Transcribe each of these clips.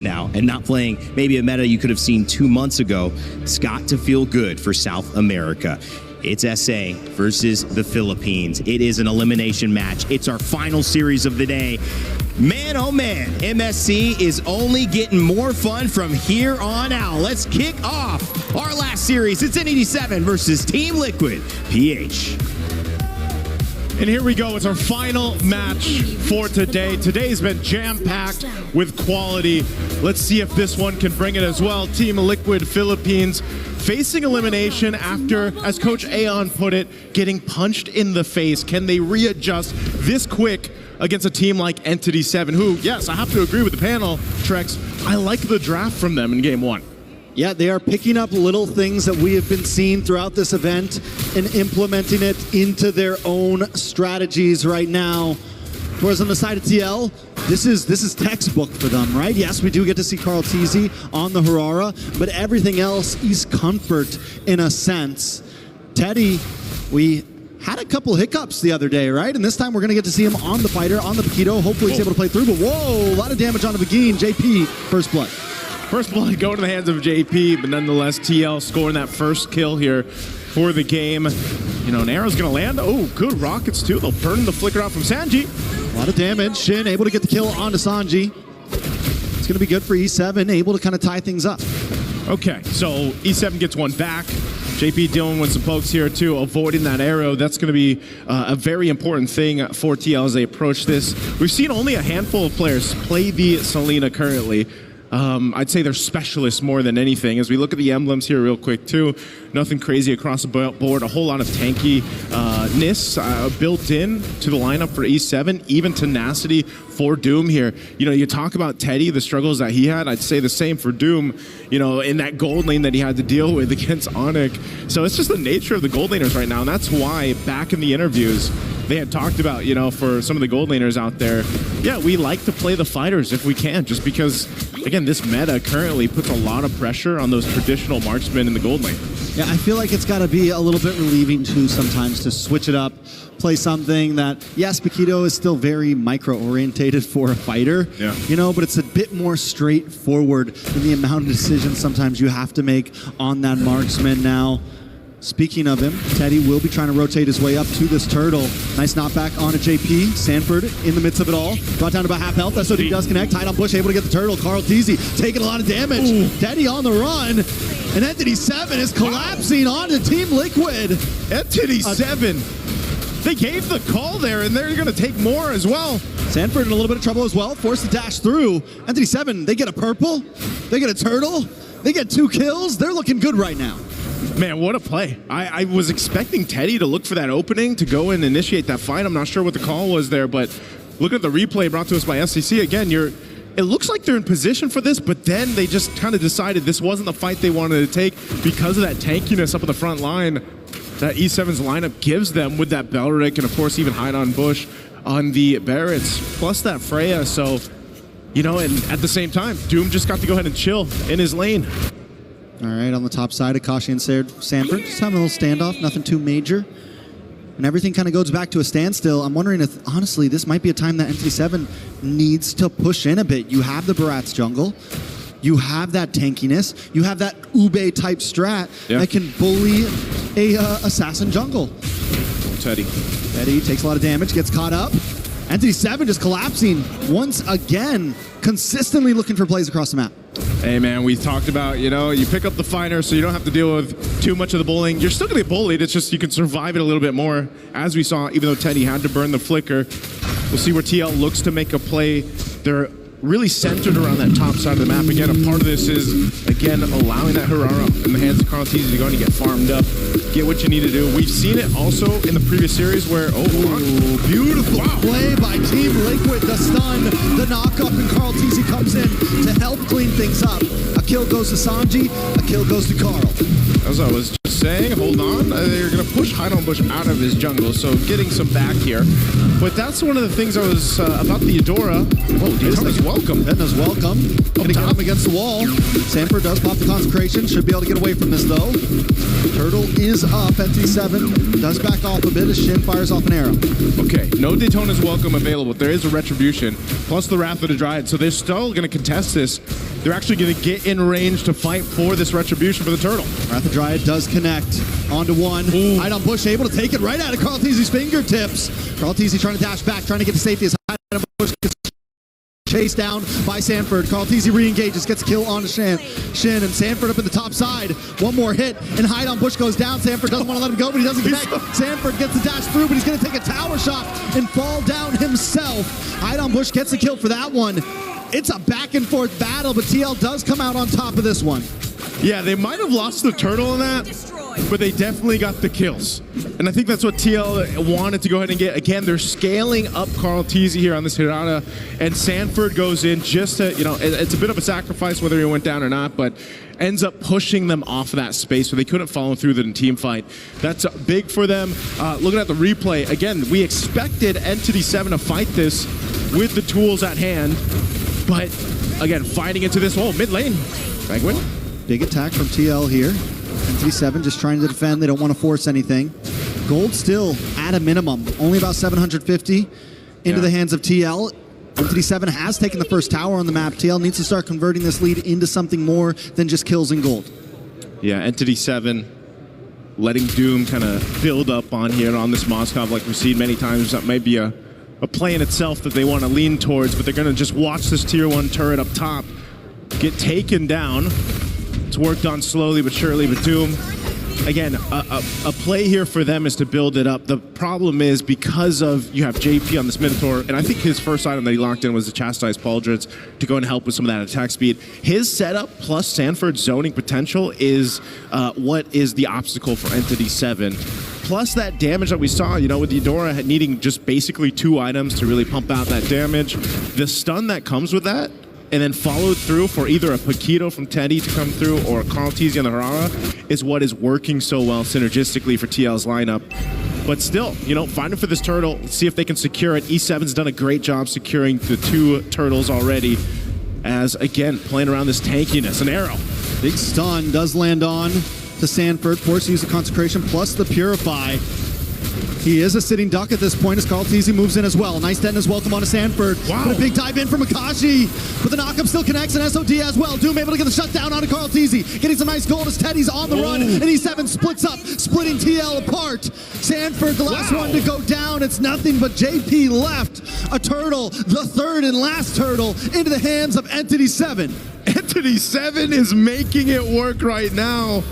now and not playing maybe a meta you could have seen 2 months ago. It's got to feel good for South America. It's SA versus the Philippines. It is an elimination match. It's our final series of the day. Man, oh man, MSC is only getting more fun from here on out. Let's kick off our last series. It's N87 versus Team Liquid PH. And here we go. It's our final match for today. Today's been jam-packed with quality. Let's see if this one can bring it as well. Team Liquid Philippines facing elimination after, as Coach Aeon put it, getting punched in the face. Can they readjust this quick against a team like Entity 7, who, yes, I have to agree with the panel, Trex, I like the draft from them in game one. Yeah, they are picking up little things that we have been seeing throughout this event and implementing it into their own strategies right now. Whereas on the side of TL, this is textbook for them, right? Yes, we do get to see Carl Teasy on the Juara, but everything else is comfort in a sense. Teddy, we had a couple hiccups the other day, right? And this time we're going to get to see him on the fighter, on the Paquito. Hopefully he's able to play through, but whoa, a lot of damage on the Begin. JP, first blood. First blood going to the hands of JP, but nonetheless, TL scoring that first kill here for the game. You know, an arrow's going to land. Oh, good rockets too. They'll burn the flicker out from Sanji. A lot of damage. Shin able to get the kill onto Sanji. It's going to be good for E7, able to kind of tie things up. Okay, so E7 gets one back. JP dealing with some pokes here too, avoiding that arrow. That's going to be a very important thing for TL as they approach this. We've seen only a handful of players play the Selena currently. I'd say they're specialists more than anything. As we look at the emblems here real quick too, nothing crazy across the board. A whole lot of tankiness built in to the lineup for E7, even tenacity for Doom here. You know, you talk about Teddy, the struggles that he had. I'd say the same for Doom, you know, in that gold lane that he had to deal with against Onyx. So it's just the nature of the gold laners right now. And that's why back in the interviews, they had talked about, you know, for some of the gold laners out there, yeah, we like to play the fighters if we can, just because, again, this meta currently puts a lot of pressure on those traditional marksmen in the gold lane. Yeah, I feel like it's got to be a little bit relieving too sometimes to switch it up, play something that, yes, Paquito is still very micro-orientated for a fighter, yeah, you know, but it's a bit more straightforward in the amount of decisions sometimes you have to make on that marksman now. Speaking of him, Teddy will be trying to rotate his way up to this turtle. Nice knockback onto JP. Sanford in the midst of it all. Brought down to about half health. SOD does connect. Tied on Bush, able to get the turtle. Carl Teasy taking a lot of damage. Ooh. Teddy on the run. And Entity 7 is collapsing onto Team Liquid. Entity 7. They gave the call there, and they're going to take more as well. Sanford in a little bit of trouble as well. Forced to dash through. Entity 7, they get a purple. They get a turtle. They get 2 kills. They're looking good right now. Man, what a play. I was expecting Teddy to look for that opening to go and initiate that fight. I'm not sure what the call was there, but look at the replay brought to us by SCC. Again, it looks like they're in position for this, but then they just kind of decided this wasn't the fight they wanted to take because of that tankiness up in the front line that E7's lineup gives them with that Belric and, of course, even hide on Bush on the Barretts, plus that Freya. So, you know, and at the same time, Doom just got to go ahead and chill in his lane. All right, on the top side, Akashi and Sanford just having a little standoff, nothing too major. And everything kind of goes back to a standstill. I'm wondering if, honestly, this might be a time that Entity 7 needs to push in a bit. You have the Barats jungle. You have that tankiness. You have that Ube-type strat that can bully a assassin jungle. Teddy takes a lot of damage, gets caught up. Entity 7 just collapsing once again, consistently looking for plays across the map. Hey man, we talked about, you know, you pick up the fighter so you don't have to deal with too much of the bullying. You're still going to get bullied, it's just you can survive it a little bit more. As we saw, even though Teddy had to burn the flicker, we'll see where TL looks to make a play. They're really centered around that top side of the map. Again, a part of this is, again, allowing that Juara in the hands of Carl Teasy to go and get farmed up, get what you need to do. We've seen it also in the previous series where, beautiful play by Team Liquid, the stun, the knock-up, and Carl Teasy comes in to help clean things up. A kill goes to Sanji, a kill goes to Carl. As I was just saying. Hold on. They're going to push Hide on Bush out of his jungle, so getting some back here. But that's one of the things I was about the Adora. Oh, Daytona's welcome. Daytona's welcome. Gonna get him against the wall. Sanford does pop the consecration. Should be able to get away from this, though. Turtle is up. NT7 does back off a bit as Shin fires off an arrow. Okay, no Daytona's welcome available. There is a Retribution, plus the Wrath of the Dryad, so they're still going to contest this. They're actually going to get in range to fight for this Retribution for the Turtle. Wrath of the Dryad does connect onto one. Hide on Bush able to take it right out of Carl Teasy's fingertips. Carl Teasy trying to dash back, trying to get to safety as Hide on Bush gets chased down by Sanford. Carl Teasy re-engages, gets a kill on Shin, and Sanford up in the top side. One more hit, and Hide on Bush goes down. Sanford doesn't want to let him go, but he doesn't connect. Sanford gets the dash through, but he's going to take a tower shot and fall down himself. Hide on Bush gets the kill for that one. It's a back and forth battle, but TL does come out on top of this one. Yeah, they might have lost the Turtle in that, but they definitely got the kills. And I think that's what TL wanted to go ahead and get. Again, they're scaling up Carl Teasy here on this Hirata, and Sanford goes in just to, you know, it's a bit of a sacrifice whether he went down or not, but ends up pushing them off of that space so they couldn't follow through the team fight. That's big for them. Looking at the replay, again, we expected Entity 7 to fight this with the tools at hand, but again, fighting into this whole mid lane. Penguin. Big attack from TL here. NT7 just trying to defend. They don't want to force anything. Gold still at a minimum. Only about 750 into the hands of TL. NT7 has taken the first tower on the map. TL needs to start converting this lead into something more than just kills and gold. Yeah, Entity 7 letting Doom kind of build up on here on this Moskov like we've seen many times. That might be a play in itself that they want to lean towards, but they're going to just watch this tier 1 turret up top get taken down. It's worked on slowly but surely, but Doom, again, a play here for them is to build it up. The problem is because of you have JP on this Minotaur, and I think his first item that he locked in was the Chastised Pauldrons to go and help with some of that attack speed. His setup plus Sanford's zoning potential is what is the obstacle for Entity 7. Plus that damage that we saw, you know, with the Adora needing just basically 2 items to really pump out that damage. The stun that comes with that, and then followed through for either a Paquito from Teddy to come through or Carl Teasy on the Harara is what is working so well synergistically for TL's lineup. But still, you know, fighting for this turtle, let's see if they can secure it. E7's done a great job securing the 2 turtles already as, again, playing around this tankiness. An arrow. Big stun does land on to Sanford, forced to use the consecration plus the purify. He is a sitting duck at this point as Carl Teasy moves in as well. Nice dead is welcome on to Sanford. Wow. But a big dive in from Akashi. But the knockup still connects and SOD as well. Doom able to get the shutdown on to Carl Teasy. Getting some nice gold as Teddy's on the run. And E7 splits up, splitting TL apart. Sanford, the last one to go down. It's nothing but JP left. A turtle, the third and last turtle, into the hands of Entity 7. Entity 7 is making it work right now.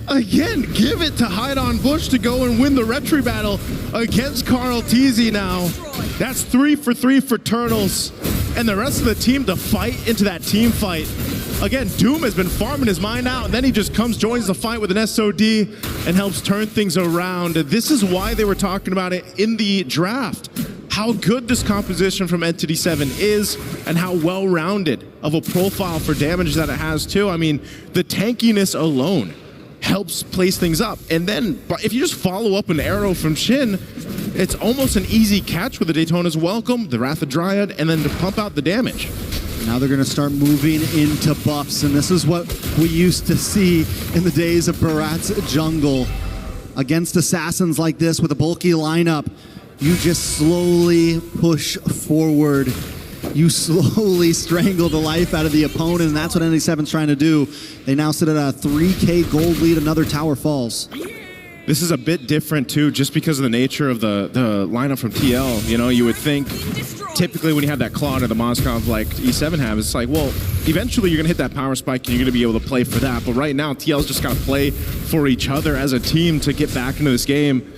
Again, give it to Hide on Bush to go and win the retry battle against Carl Teasy now. That's 3 for 3 for Turtles. And the rest of the team to fight into that team fight. Again, Doom has been farming his mind out, and then he just comes, joins the fight with an SOD, and helps turn things around. This is why they were talking about it in the draft. How good this composition from Entity 7 is, and how well-rounded of a profile for damage that it has too. I mean, the tankiness alone helps place things up. And then if you just follow up an arrow from Shin, it's almost an easy catch with the Daytona's welcome, the Wrath of Dryad, and then to pump out the damage. Now they're going to start moving into buffs, and this is what we used to see in the days of Barat's jungle. Against assassins like this with a bulky lineup, you just slowly push forward. You slowly strangle the life out of the opponent, and that's what ND7's trying to do. They now sit at a 3K gold lead. Another tower falls. This is a bit different, too, just because of the nature of the lineup from TL. You know, you would think typically when you have that Claude or the Moskov like E7 have, it's like, well, eventually you're going to hit that power spike and you're going to be able to play for that. But right now, TL's just got to play for each other as a team to get back into this game.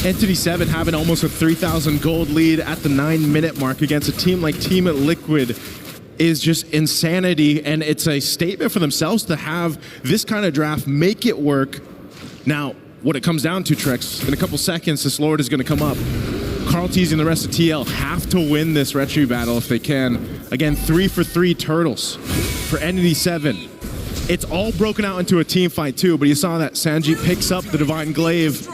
Entity 7 having almost a 3,000 gold lead at the 9-minute mark against a team like Team Liquid is just insanity, and it's a statement for themselves to have this kind of draft, make it work. Now, what it comes down to, Trex, in a couple seconds, this Lord is going to come up. Carl Teasy and the rest of TL have to win this retry battle if they can. Again, 3 for 3 turtles for Entity 7. It's all broken out into a team fight too, but you saw that Sanji picks up the Divine Glaive.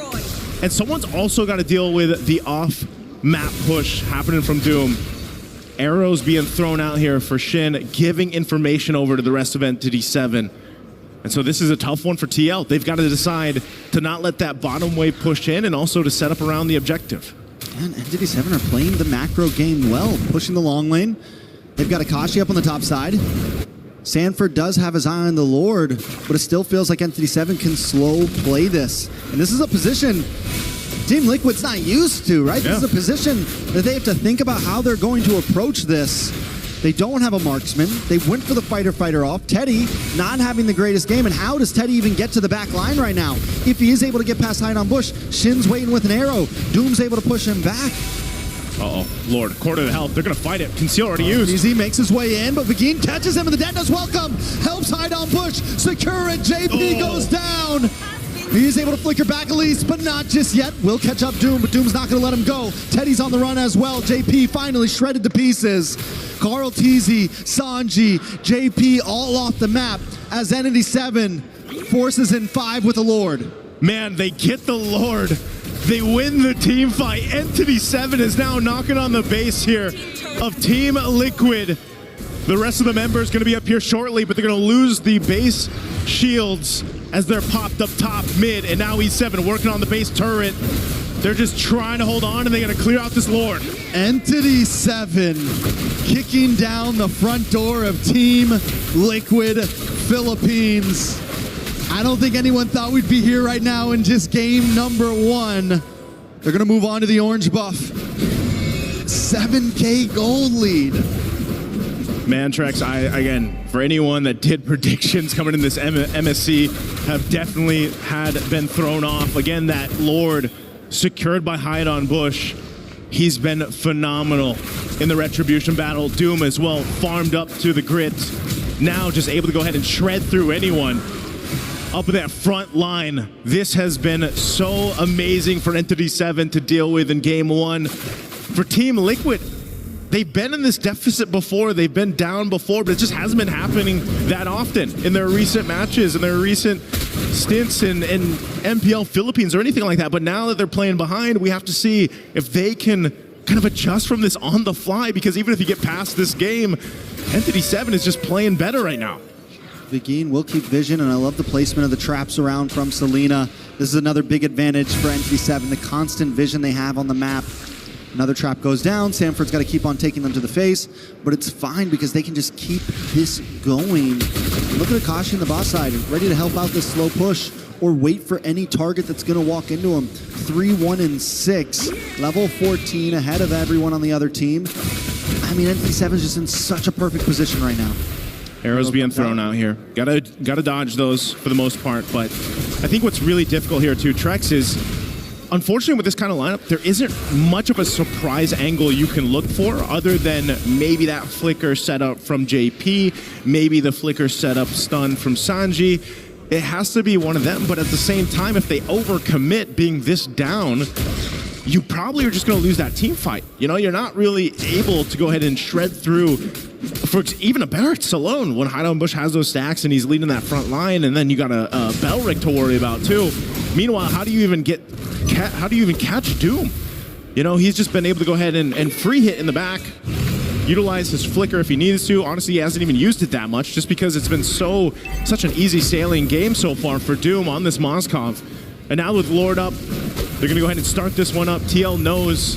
And someone's also got to deal with the off-map push happening from Doom. Arrows being thrown out here for Shin, giving information over to the rest of Entity 7. And so this is a tough one for TL. They've got to decide to not let that bottom wave push in and also to set up around the objective. And Entity 7 are playing the macro game well, pushing the long lane. They've got Akashi up on the top side. Sanford does have his eye on the Lord, but it still feels like Entity 7 can slow play this. And this is a position Team Liquid's not used to, right? Yeah. This is a position that they have to think about how they're going to approach this. They don't have a marksman. They went for the fighter off. Teddy not having the greatest game. And how does Teddy even get to the back line right now? If he is able to get past Hide on Bush, Shin's waiting with an arrow. Doom's able to push him back. Uh-oh, Lord, quarter to health. They're going to fight it. Conceal already used. Easy makes his way in, but Begin catches him, and the Deadness welcome. Helps Hide on Bush. Secure it. JP goes down. He's able to flicker back at least, but not just yet. Will catch up Doom, but Doom's not going to let him go. Teddy's on the run as well. JP finally shredded to pieces. Carl TZ, Sanji, JP all off the map as Entity 7 forces in 5 with the Lord. Man, they get the Lord. They win the team fight. Entity 7 is now knocking on the base here of Team Liquid. The rest of the members going to be up here shortly, but they're going to lose the base shields as they're popped up top mid, and now E7 working on the base turret. They're just trying to hold on, and they got to clear out this Lord. Entity 7 kicking down the front door of Team Liquid Philippines. I don't think anyone thought we'd be here right now in just game number 1. They're going to move on to the orange buff. 7K gold lead. Man, Trex, again, for anyone that did predictions coming in this MSC, have definitely been thrown off. Again, that Lord secured by Hide on Bush. He's been phenomenal in the Retribution battle. Doom as well, farmed up to the grit. Now just able to go ahead and shred through anyone up in that front line. This has been so amazing for Entity 7 to deal with in game 1. For Team Liquid, they've been in this deficit before, they've been down before, but it just hasn't been happening that often in their recent matches, in their recent stints in MPL Philippines or anything like that. But now that they're playing behind, we have to see if they can kind of adjust from this on the fly, because even if you get past this game, Entity 7 is just playing better right now. Begin will keep vision, and I love the placement of the traps around from Selena. This is another big advantage for Entity 7, the constant vision they have on the map. Another trap goes down. Sanford's got to keep on taking them to the face, but it's fine because they can just keep this going. Look at Akashi in the boss side, ready to help out this slow push or wait for any target that's going to walk into him. 3-1-6, level 14 ahead of everyone on the other team. I mean, Entity 7 is just in such a perfect position right now. Arrows being thrown out here. Gotta dodge those for the most part, but I think what's really difficult here too, Trex, is unfortunately with this kind of lineup, there isn't much of a surprise angle you can look for other than maybe that flicker setup from JP, maybe the flicker setup stun from Sanji. It has to be one of them, but at the same time, if they overcommit being this down, you probably are just going to lose that team fight. You know, you're not really able to go ahead and shred through for even a Barracks alone when Hide on Bush has those stacks and he's leading that front line, and then you got a Bellric to worry about too. Meanwhile, how do you even catch Doom? You know, he's just been able to go ahead and free hit in the back, utilize his flicker if he needs to. Honestly, he hasn't even used it that much just because it's been such an easy sailing game so far for Doom on this Moskov. And now with Lord up, they're going to go ahead and start this one up. TL knows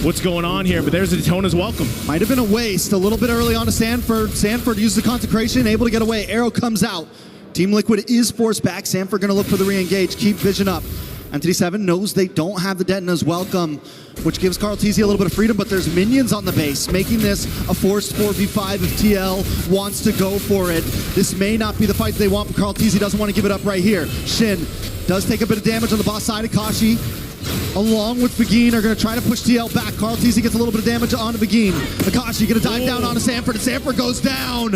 what's going on here, but there's the Daytona's welcome. Might have been a waste a little bit early on to Sanford. Sanford uses the consecration, able to get away. Arrow comes out. Team Liquid is forced back. Sanford going to look for the re-engage. Keep vision up. Entity 7 knows they don't have the Detona's welcome, which gives Carl TZ a little bit of freedom, but there's minions on the base, making this a forced 4v5 if TL wants to go for it. This may not be the fight they want, but Carl TZ doesn't want to give it up right here. Shin does take a bit of damage on the boss side. Akashi, along with Begin, are going to try to push TL back. Carl TZ gets a little bit of damage onto Begin. Akashi going to dive down onto Sanford, and Sanford goes down.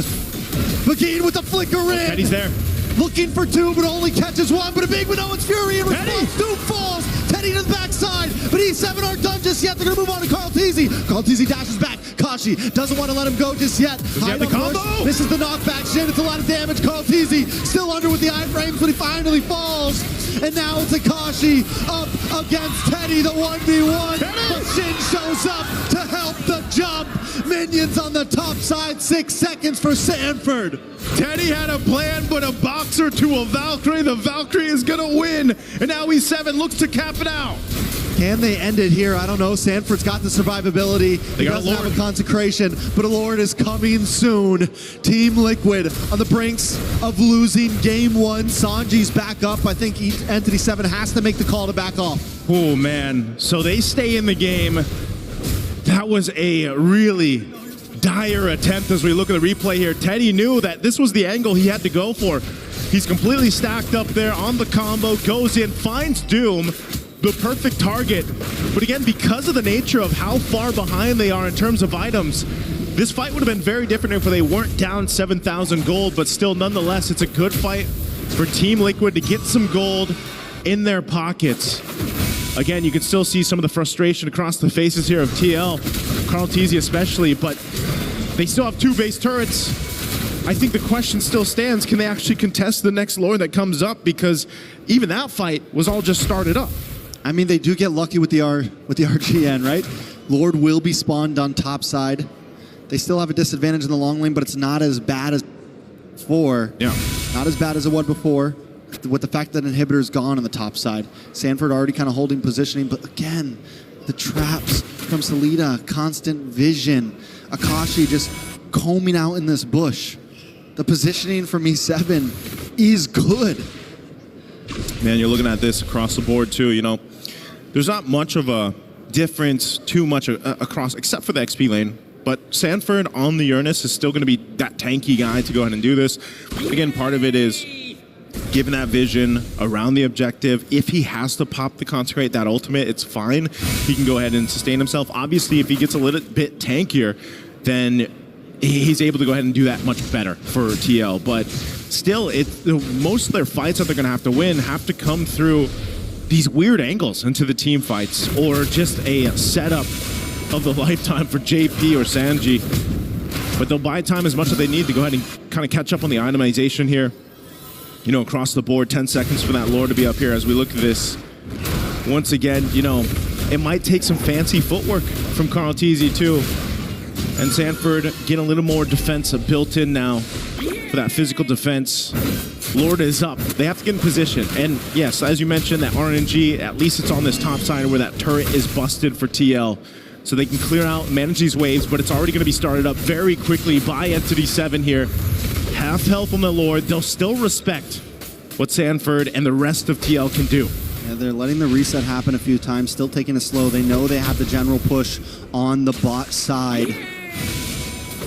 Begin with the flicker in. Teddy's there. Looking for two, but only catches one. But a big Minoan's Fury in response. Doom falls. Teddy to the backside. But E7 aren't done just yet. They're going to move on to Carl TZ. Carl TZ dashes back. Akashi doesn't want to let him go just yet. Does he have the combo? This is the knockback. Shin, it's a lot of damage. Carl Teasy still under with the iframes, but he finally falls. And now it's Akashi up against Teddy, the 1v1. But Shin shows up to help the jump. Minions on the top side, 6 seconds for Sanford. Teddy had a plan, but a boxer to a Valkyrie. The Valkyrie is gonna win. And now E7 looks to cap it out. Can they end it here? I don't know. Sanford's got the survivability. He doesn't have a consecration, but a Lord is coming soon. Team Liquid on the brinks of losing game 1. Sanji's back up. I think Entity 7 has to make the call to back off. Oh, man. So they stay in the game. That was a really dire attempt as we look at the replay here. Teddy knew that this was the angle he had to go for. He's completely stacked up there on the combo, goes in, finds Doom, the perfect target. But again, because of the nature of how far behind they are in terms of items, this fight would have been very different if they weren't down 7,000 gold, but still, nonetheless, it's a good fight for Team Liquid to get some gold in their pockets. Again, you can still see some of the frustration across the faces here of TL, Carl Teasy especially, but they still have 2 base turrets. I think the question still stands, can they actually contest the next lore that comes up? Because even that fight was all just started up. I mean, they do get lucky with the RGN, right? Lord will be spawned on top side. They still have a disadvantage in the long lane, but it's not as bad as before. Yeah. Not as bad as it was before. With the fact that inhibitor is gone on the top side. Sanford already kind of holding positioning, but again, the traps from Salida, constant vision. Akashi just combing out in this bush. The positioning from E7 is good. Man, you're looking at this across the board too, you know. There's not much of a difference too much across, except for the XP lane. But Sanford on the Uranus is still going to be that tanky guy to go ahead and do this. Again, part of it is given that vision around the objective. If he has to pop the consecrate, that ultimate, it's fine. He can go ahead and sustain himself. Obviously, if he gets a little bit tankier, then he's able to go ahead and do that much better for TL. But still, most of their fights that they're going to have to come through these weird angles into the team fights, or just a setup of the lifetime for JP or Sanji. But they'll buy time as much as they need to go ahead and kind of catch up on the itemization here. You know, across the board, 10 seconds for that lore to be up here as we look at this. Once again, you know, it might take some fancy footwork from Carl Teasy too. And Sanford getting a little more defense built in now for that physical defense. Lord is up. They have to get in position. And yes, as you mentioned, that RNG, at least it's on this top side where that turret is busted for TL. So they can clear out, manage these waves, but it's already going to be started up very quickly by Entity 7 here. Half health on the Lord. They'll still respect what Sanford and the rest of TL can do. Yeah, they're letting the reset happen a few times, still taking it slow. They know they have the general push on the bot side.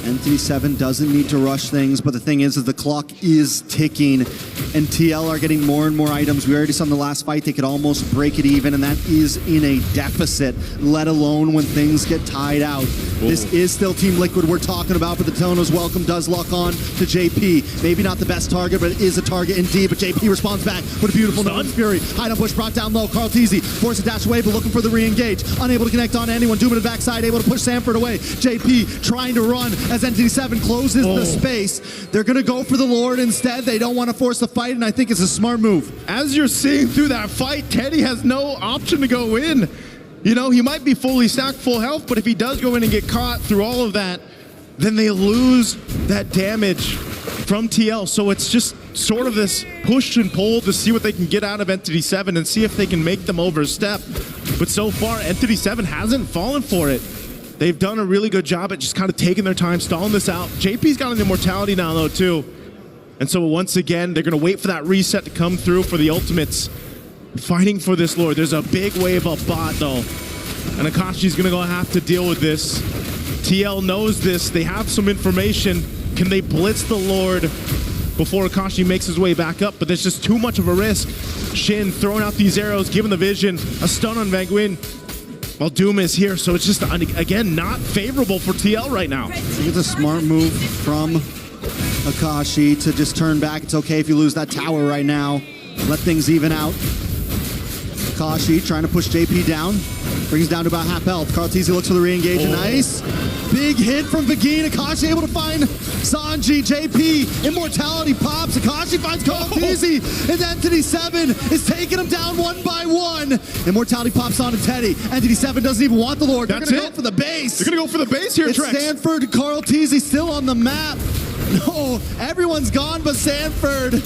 Entity 7 doesn't need to rush things, but the thing is the clock is ticking, and TL are getting more and more items. We already saw in the last fight they could almost break it even, and that is in a deficit, let alone when things get tied out. Ooh. This is still Team Liquid we're talking about, but the Tono's welcome does lock on to JP. Maybe not the best target, but it is a target indeed, but JP responds back with a beautiful Nuns Fury. Hide on push brought down low. Carl Teasy forced to dash away, but looking for the re-engage. Unable to connect on anyone. Doom in the backside, able to push Sanford away. JP trying to run as Entity 7 closes the space. They're going to go for the Lord instead. They don't want to force the fight, and I think it's a smart move. As you're seeing through that fight, Teddy has no option to go in. You know, he might be fully stacked, full health, but if he does go in and get caught through all of that, then they lose that damage from TL. So it's just sort of this push and pull to see what they can get out of Entity 7 and see if they can make them overstep. But so far, Entity 7 hasn't fallen for it. They've done a really good job at just kind of taking their time, stalling this out. JP's got an immortality now, though, too. And so once again, they're going to wait for that reset to come through for the ultimates. Fighting for this Lord. There's a big wave up bot, though. And Akashi's going to have to deal with this. TL knows this. They have some information. Can they blitz the Lord before Akashi makes his way back up? But there's just too much of a risk. Shin throwing out these arrows, giving the vision. A stun on Vanguin. While Doom is here, so it's just, again, not favorable for TL right now. I think it's a smart move from Akashi to just turn back. It's okay if you lose that tower right now. Let things even out. Akashi trying to push JP down. Brings down to about half health. Carl Teasy looks for the re-engage. Nice. Big hit from Vagine. Akashi able to find Sanji. JP, immortality pops. Akashi finds Carl Teasy. And Entity 7 is taking him down one by one. Immortality pops onto Teddy. Entity 7 doesn't even want the Lord. They're going to go for the base. They're going to go for the base here, It's Trex. Sanford, Carl Teasy still on the map. No, everyone's gone but Sanford.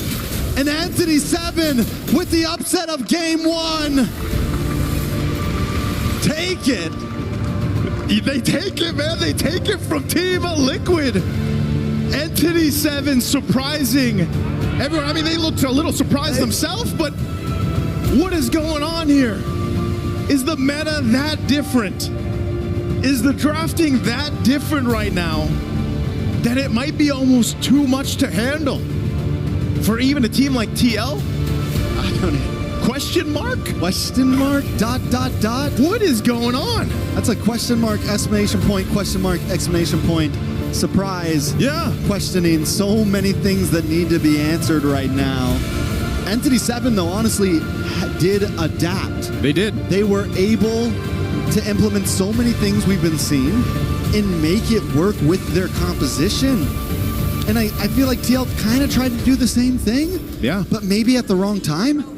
And Entity 7 with the upset of game 1. Take it. They take it, man. They take it from Team Liquid. Entity 7 surprising everyone. I mean, they looked a little surprised themselves, but what is going on here? Is the meta that different? Is the drafting that different right now that it might be almost too much to handle for even a team like TL? I don't know. Question mark? Question mark, dot, dot, dot. What is going on? That's a question mark, exclamation point, question mark, exclamation point. Surprise. Yeah. Questioning so many things that need to be answered right now. Entity 7, though, honestly, did adapt. They did. They were able to implement so many things we've been seeing and make it work with their composition. And I feel like TL kind of tried to do the same thing. Yeah. But maybe at the wrong time.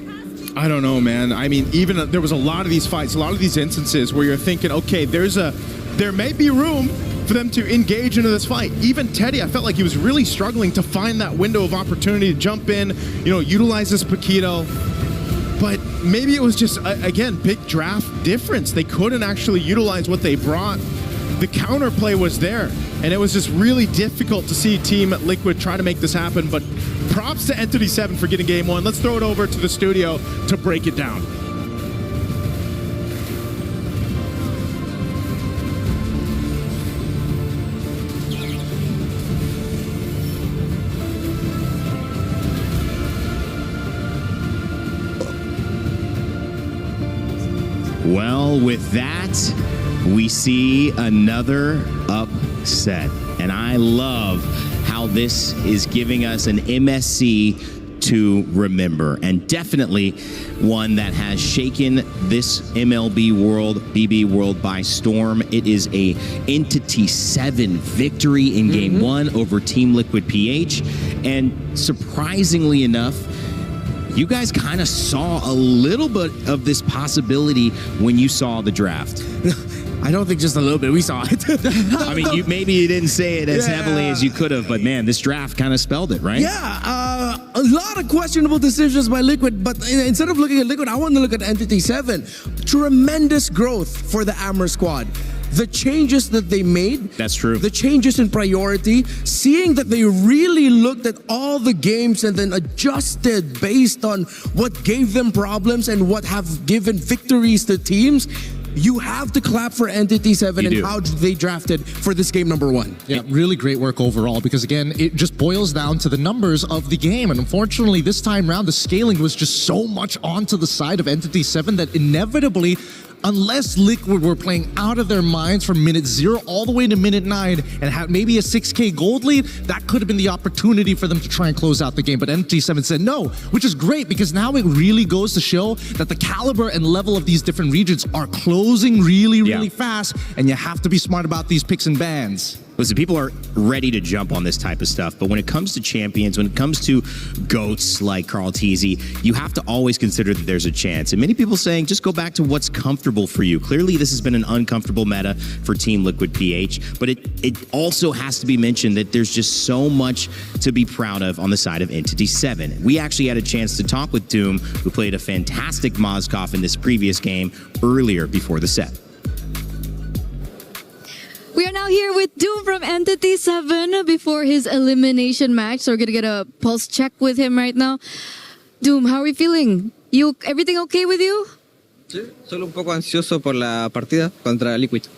I don't know, man. I mean, even there was a lot of these fights, a lot of these instances where you're thinking, okay, there may be room for them to engage into this fight. Even Teddy, I felt like he was really struggling to find that window of opportunity to jump in, utilize this Paquito. But maybe it was just, again, big draft difference. They couldn't actually utilize what they brought. The counterplay was there, and it was just really difficult to see Team Liquid try to make this happen. But props to Entity 7 for getting game 1. Let's throw it over to the studio to break it down. Well, with that, we see another upset. And I love how this is giving us an MSC to remember, and definitely one that has shaken this MLB world, BB world by storm. It is a Entity 7 victory in Game 1 over Team Liquid PH. And surprisingly enough, you guys kind of saw a little bit of this possibility when you saw the draft. I don't think just a little bit. We saw it. I mean, maybe you didn't say it as heavily as you could have, but man, this draft kind of spelled it, right? Yeah, a lot of questionable decisions by Liquid, but instead of looking at Liquid, I want to look at Entity 7. Tremendous growth for the Amber squad. The changes that they made. That's true. The changes in priority, seeing that they really looked at all the games and then adjusted based on what gave them problems and what have given victories to teams. You have to clap for Entity 7 and how they drafted for this game number 1. Yeah, really great work overall, because again, it just boils down to the numbers of the game. And unfortunately, this time around, the scaling was just so much onto the side of Entity 7 that inevitably, unless Liquid were playing out of their minds from minute 0 all the way to minute 9 and had maybe a 6K gold lead, that could have been the opportunity for them to try and close out the game. But Entity 7 said no, which is great, because now it really goes to show that the caliber and level of these different regions are closing really fast, and you have to be smart about these picks and bans. Listen, people are ready to jump on this type of stuff, but when it comes to champions, when it comes to GOATs like Carl Teasy, you have to always consider that there's a chance. And many people saying, just go back to what's comfortable for you. Clearly, this has been an uncomfortable meta for Team Liquid PH, but it also has to be mentioned that there's just so much to be proud of on the side of Entity 7. We actually had a chance to talk with Doom, who played a fantastic Mozkov in this previous game earlier before the set. We are now here with Doom from Entity 7 before his elimination match. So we're going to get a pulse check with him right now. Doom, how are we feeling? Everything okay with you? Sí, solo un poco ansioso por la partida contra Liquid.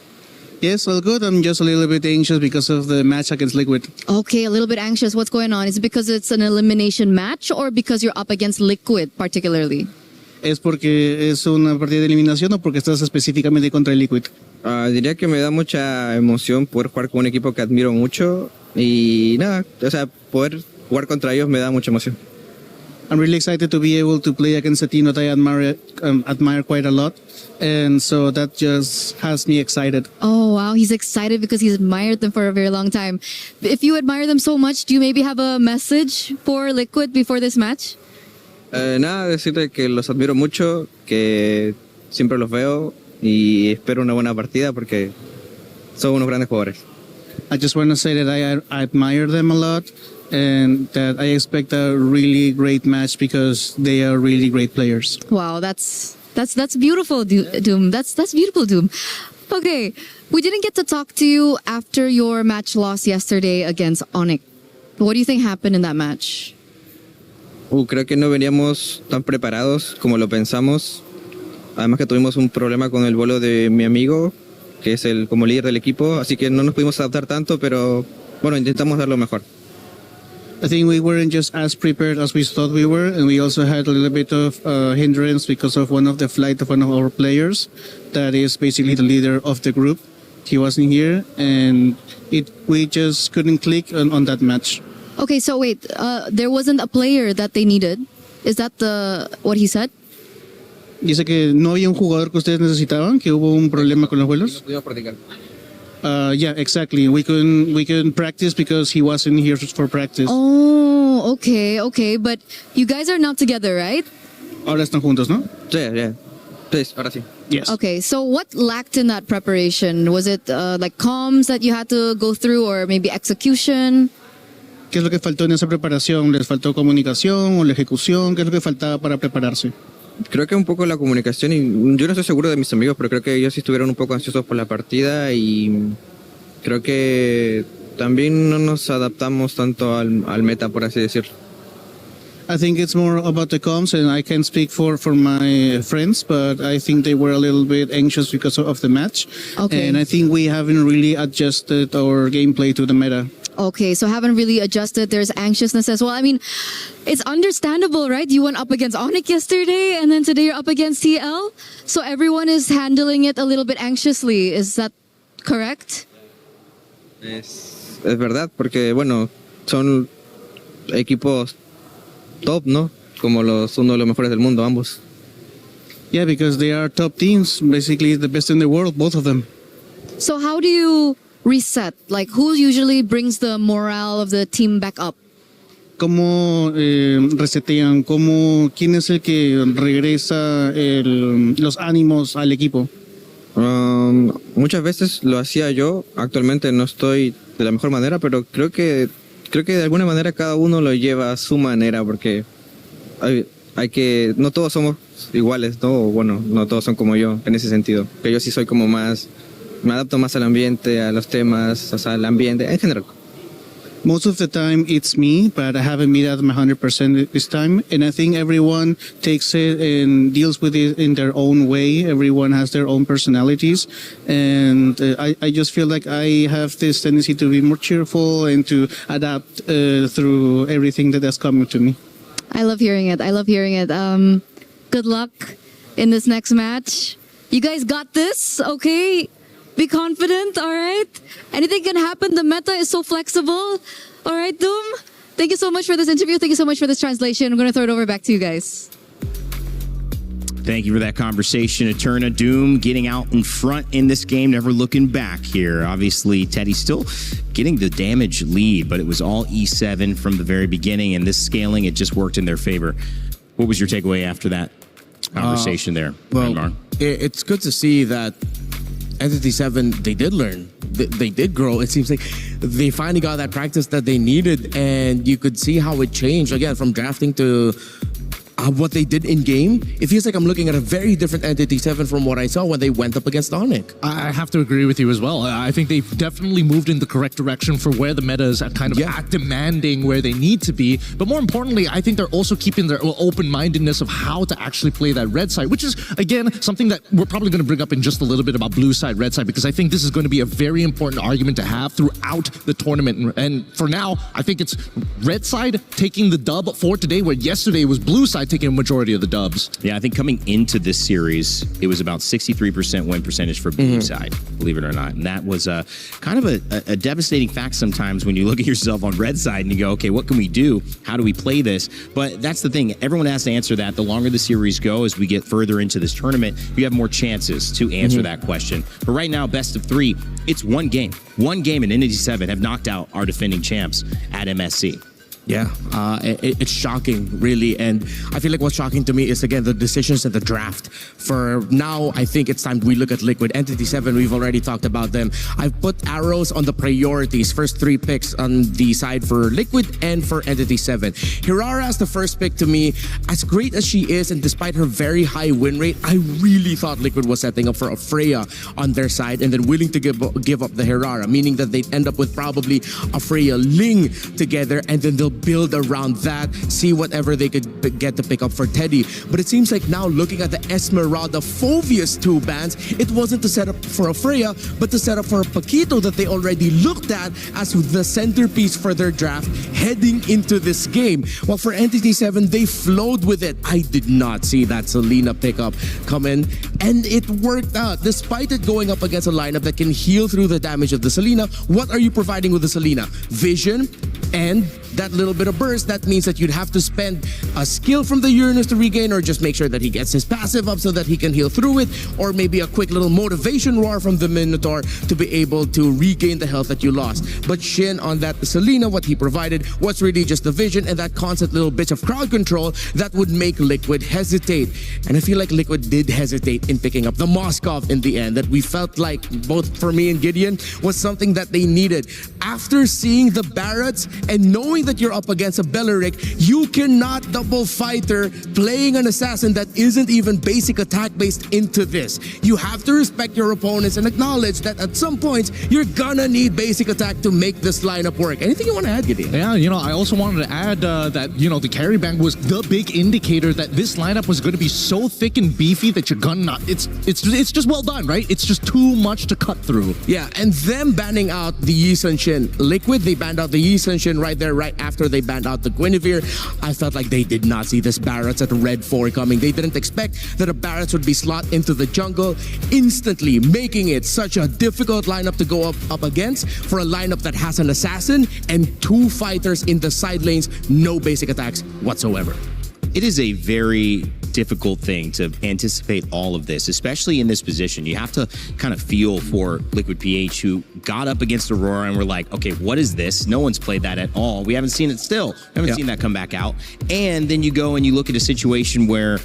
Yes, all good. I'm just a little bit anxious because of the match against Liquid. Okay, a little bit anxious. What's going on? Is it because it's an elimination match or because you're up against Liquid particularly? ¿Es porque es una partida de eliminación o porque estás específicamente contra el Liquid? Diría que me da mucha emoción poder jugar con un equipo que admiro mucho y nada, o sea, poder jugar contra ellos me da mucha emoción. I'm really excited to be able to play against a team that I admire quite a lot. And so that just has me excited. Oh, wow. He's excited because he's admired them for a very long time. If you admire them so much, do you maybe have a message for Liquid before this match? Nada, decirle que los admiro mucho, que siempre los veo y espero una buena partida porque son unos grandes jugadores. I just want to say that I admire them a lot and that I expect a really great match because they are really great players. Wow, that's beautiful, Doom. That's beautiful, Doom. Okay, we didn't get to talk to you after your match loss yesterday against Onyx. What do you think happened in that match? Creo que no veníamos tan preparados como lo pensamos. Además que tuvimos un problema con el bolo de mi amigo, que es el como líder del equipo, así que no nos pudimos adaptar tanto, pero bueno, intentamos dar lo mejor. I think we weren't just as prepared as we thought we were, and we also had a little bit of hindrance because of one of the flight of one of our players, that is basically the leader of the group. He wasn't here, and we just couldn't click on that match. Okay, so wait, there wasn't a player that they needed. Is that what he said? Dice que no había un jugador que ustedes necesitaban, que hubo un problema con los vuelos. Pudimos practicar. Yeah, exactly. We couldn't practice because he wasn't here for practice. Oh, okay. But you guys are not together, right? Ahora están juntos, ¿no? Sí, ya. Sí, ahora sí. Yes. Okay, so what lacked in that preparation? Was it like comms that you had to go through or maybe execution? ¿Qué es lo que faltó en esa preparación? ¿Les faltó comunicación o la ejecución? ¿Qué es lo que faltaba para prepararse? Creo que un poco la comunicación, y yo no estoy seguro de mis amigos, pero creo que ellos sí estuvieron un poco ansiosos por la partida y creo que también no nos adaptamos tanto al meta, por así decirlo. I think it's more about the comms, and I can't speak for my friends, but I think they were a little bit anxious because of the match. Okay. And I think we haven't really adjusted our gameplay to the meta. Okay, so haven't really adjusted. There's anxiousness as well. I mean, it's understandable, right? You went up against Onyx yesterday, and then today you're up against TL. So everyone is handling it a little bit anxiously. Is that correct? Es verdad, porque bueno, son equipos top, ¿no? Como uno de los mejores del mundo, ambos. Yeah, because they are top teams, basically the best in the world, both of them. So how do you reset? Like, who usually brings the morale of the team back up? ¿Cómo resetean? ¿Quién es el que regresa los ánimos al equipo? Muchas veces lo hacía yo. Actualmente no estoy de la mejor manera, pero creo que de alguna manera cada uno lo lleva a su manera, porque hay que, no todos somos iguales, ¿no? Bueno, no todos son como yo en ese sentido. Que yo sí soy como más, me adapto más al ambiente, a los temas, o sea, al ambiente en general. Most of the time it's me, but I haven't made that 100% this time. And I think everyone takes it and deals with it in their own way. Everyone has their own personalities. And I just feel like I have this tendency to be more cheerful and to adapt through everything that has come to me. I love hearing it. Good luck in this next match. You guys got this, okay? Be confident, all right? Anything can happen. The meta is so flexible. All right, Doom? Thank you so much for this interview. Thank you so much for this translation. I'm going to throw it over back to you guys. Thank you for that conversation, Eterna. Doom getting out in front in this game, never looking back here. Obviously, Teddy still getting the damage lead, but it was all E7 from the very beginning, and this scaling, it just worked in their favor. What was your takeaway after that conversation there, Ragnar? It's good to see that Entity 7, they did learn. They did grow. It seems like they finally got that practice that they needed, and you could see how it changed, again, from drafting to what they did in game. It feels like I'm looking at a very different Entity 7 from what I saw when they went up against Onyx. I have to agree with you as well. I think they've definitely moved in the correct direction for where the meta is kind of at demanding where they need to be. But more importantly, I think they're also keeping their open-mindedness of how to actually play that red side, which is, again, something that we're probably going to bring up in just a little bit about blue side, red side, because I think this is going to be a very important argument to have throughout the tournament. And for now, I think it's red side taking the dub for today, where yesterday was blue side taking a majority of the dubs. Yeah, I think coming into this series, it was about 63% win percentage for blue side, believe it or not. And that was kind of a devastating fact sometimes when you look at yourself on red side and you go, okay, what can we do? How do we play this? But that's the thing. Everyone has to answer that. The longer the series go, as we get further into this tournament, you have more chances to answer that question. But right now, best of 3, it's one game. One game in Entity 7 have knocked out our defending champs at MSC. Yeah, it's shocking, really. And I feel like what's shocking to me is, again, the decisions in the draft. For now, I think it's time we look at Liquid. Entity 7, we've already talked about them. I've put arrows on the priorities. First 3 picks on the side for Liquid and for Entity 7. Juara as the first pick to me. As great as she is, and despite her very high win rate, I really thought Liquid was setting up for a Freya on their side and then willing to give up the Juara, meaning that they'd end up with probably a Freya Ling together, and then they'll build around that, see whatever they could get to pick up for Teddy. But it seems like now, looking at the Esmeralda Phoveus 2 bans, it wasn't to set up for a Freya, but to set up for a Paquito that they already looked at as the centerpiece for their draft heading into this game. While for Entity 7, they flowed with it. I did not see that Selena pickup come in, and it worked out. Despite it going up against a lineup that can heal through the damage of the Selena, what are you providing with the Selena? Vision and that little bit of burst. That means that you'd have to spend a skill from the Uranus to regain, or just make sure that he gets his passive up so that he can heal through it, or maybe a quick little motivation roar from the Minotaur to be able to regain the health that you lost. But Shin on that Selena, what he provided was really just the vision and that constant little bit of crowd control that would make Liquid hesitate. And I feel like Liquid did hesitate in picking up the Moskov in the end, that we felt like, both for me and Gideon, was something that they needed. After seeing the Barretts and knowing that you're up against a Belleric, you cannot double fighter playing an assassin that isn't even basic attack based into this. You have to respect your opponents and acknowledge that at some points you're gonna need basic attack to make this lineup work. Anything you want to add, Gideon? Yeah, I also wanted to add that, the carry bank was the big indicator that this lineup was going to be so thick and beefy that you're gonna not. It's just well done, right? It's just too much to cut through. Yeah, and them banning out the Yi Sun Shin Liquid, they banned out the Yi Sun Shin right there, right after they banned out the Guinevere. I felt like they did not see this Barretts at Red 4 coming. They didn't expect that a Barretts would be slot into the jungle instantly, making it such a difficult lineup to go up against for a lineup that has an assassin and 2 fighters in the side lanes, no basic attacks whatsoever. It is a very difficult thing to anticipate all of this, especially in this position. You have to kind of feel for Liquid PH, who got up against Aurora and we're like, okay, what is this? No one's played that at all. We haven't seen it still. We haven't seen that come back out. And then you go and you look at a situation where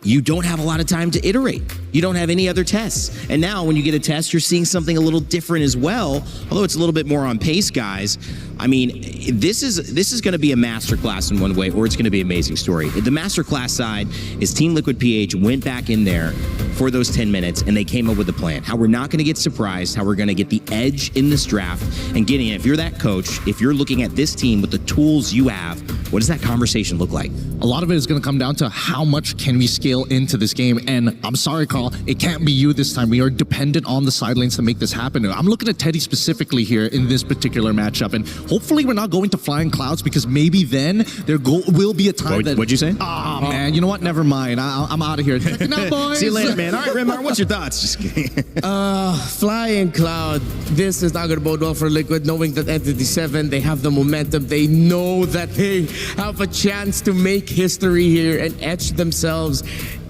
you don't have a lot of time to iterate. You don't have any other tests. And now when you get a test, you're seeing something a little different as well, although it's a little bit more on pace, guys. I mean, this is going to be a masterclass in one way, or it's going to be an amazing story. The masterclass side is Team Liquid PH went back in there for those 10 minutes and they came up with a plan. How we're not going to get surprised, how we're going to get the edge in this draft. And Gideon, if you're that coach, if you're looking at this team with the tools you have, what does that conversation look like? A lot of it is going to come down to how much can we scale into this game. And I'm sorry, Carl, it can't be you this time. We are dependent on the side lanes to make this happen. I'm looking at Teddy specifically here in this particular matchup. And hopefully we're not going to Flying Clouds, because maybe then there will be a time that... What'd you say? Oh, man, you know what? Never mind. I'm out of here. Check it out, boys. See you later, man. All right, Remar, what's your thoughts? Just kidding. Flying Cloud, this is not going to bode well for Liquid, knowing that Entity 7, they have the momentum. They know that they have a chance to make history here and etch themselves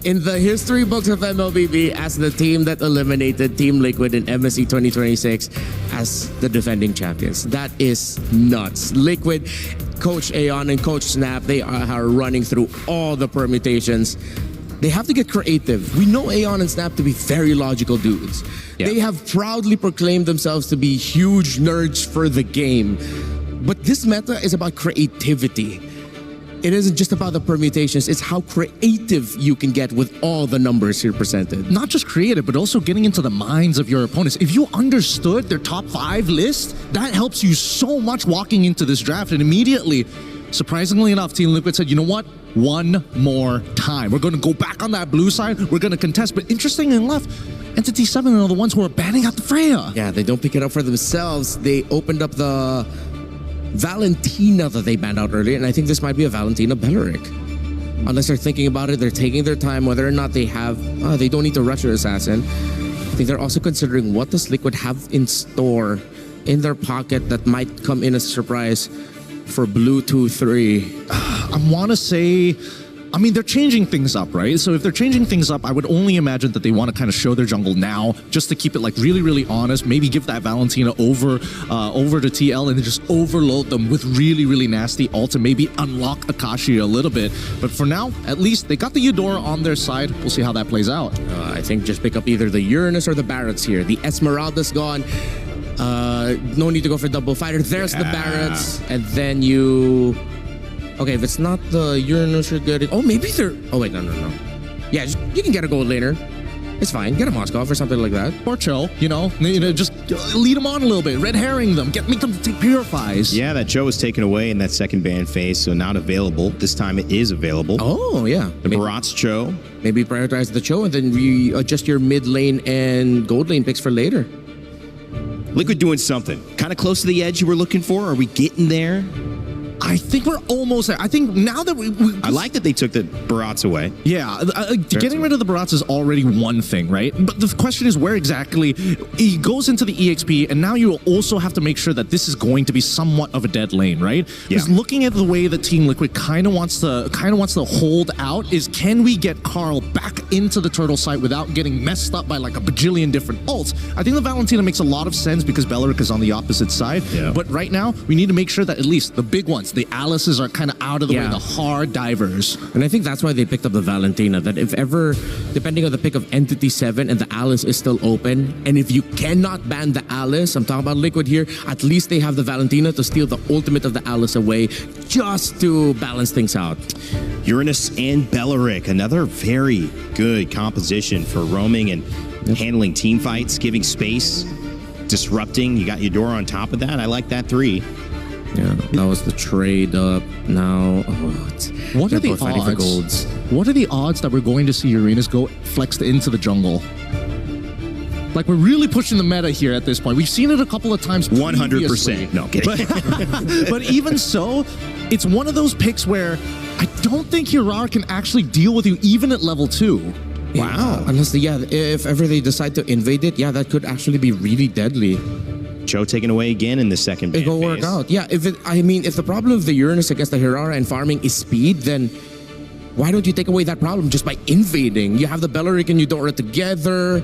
in the history books of MLBB as the team that eliminated Team Liquid in MSC 2026 as the defending champions. That is nuts. Liquid, Coach Aeon and Coach Snap, they are running through all the permutations. They have to get creative. We know Aeon and Snap to be very logical dudes. Yeah. They have proudly proclaimed themselves to be huge nerds for the game. But this meta is about creativity. It isn't just about the permutations, it's how creative you can get with all the numbers here presented. Not just creative, but also getting into the minds of your opponents. If you understood their top 5 list, that helps you so much walking into this draft. And immediately, surprisingly enough, Team Liquid said, you know what? One more time. We're going to go back on that blue side. We're going to contest. But interestingly enough, Entity 7 are the ones who are banning out the Freya. Yeah, they don't pick it up for themselves. They opened up the Valentina that they banned out earlier, and I think this might be a Valentina Belleric. unless they're thinking about it, they're taking their time, whether or not they have, they don't need to rush their assassin. I think they're also considering what does Liquid have in store in their pocket that might come in as a surprise for Blue 2-3. I want to say, I mean, they're changing things up, right? So if they're changing things up, I would only imagine that they want to kind of show their jungle now, just to keep it like really, really honest. Maybe give that Valentina over to TL and then just overload them with really, really nasty ult to maybe unlock Akashi a little bit. But for now, at least they got the Eudora on their side. We'll see how that plays out. I think just pick up either the Uranus or the Barretts here. The Esmeralda's gone. No need to go for double fighter. There's the Barretts, and then you. Okay, if it's not the Uranus, you're good. Oh, maybe they're. Oh wait, no. Yeah, you can get a gold laner. It's fine. Get a Moskov or something like that. Or Cho, just lead them on a little bit. Red herring them. Make them take purifies. Yeah, that Cho was taken away in that second ban phase, so not available. This time it is available. Oh, yeah. The Barat's Cho. Maybe prioritize the Cho and then adjust your mid lane and gold lane picks for later. Liquid doing something. Kind of close to the edge you were looking for. Are we getting there? I think we're almost there. I think now that I like that they took the Barats away. Yeah, getting rid of the Barats is already one thing, right? But the question is where exactly he goes into the EXP, and now you also have to make sure that this is going to be somewhat of a dead lane, right? Because looking at the way that Team Liquid kind of wants to hold out is, can we get Carl back into the turtle site without getting messed up by like a bajillion different ults? I think the Valentina makes a lot of sense because Beleric is on the opposite side. Yeah. But right now, we need to make sure that at least the big ones, the Alices, are kind of out of the way, the hard divers. And I think that's why they picked up the Valentina, that if ever, depending on the pick of Entity 7 and the Alice is still open, and if you cannot ban the Alice, I'm talking about Liquid here, at least they have the Valentina to steal the ultimate of the Alice away just to balance things out. Uranus and Beleric, another very good composition for roaming and handling team fights, giving space, disrupting. You got Eudora on top of that. I like that 3. Yeah, that was the trade up. Now, what are the odds? What are the odds that we're going to see Uranus go flexed into the jungle? Like, we're really pushing the meta here at this point. We've seen it a couple of times. 100%. No, kidding. But even so, it's one of those picks where I don't think Juara can actually deal with you even at level 2. Wow. Unless, if ever they decide to invade it, that could actually be really deadly. Cho taken away again in the second ban phase. It'll work out. Yeah, if the problem of the Uranus against the Juara and farming is speed, then why don't you take away that problem just by invading? You have the Beleric and Eudora together.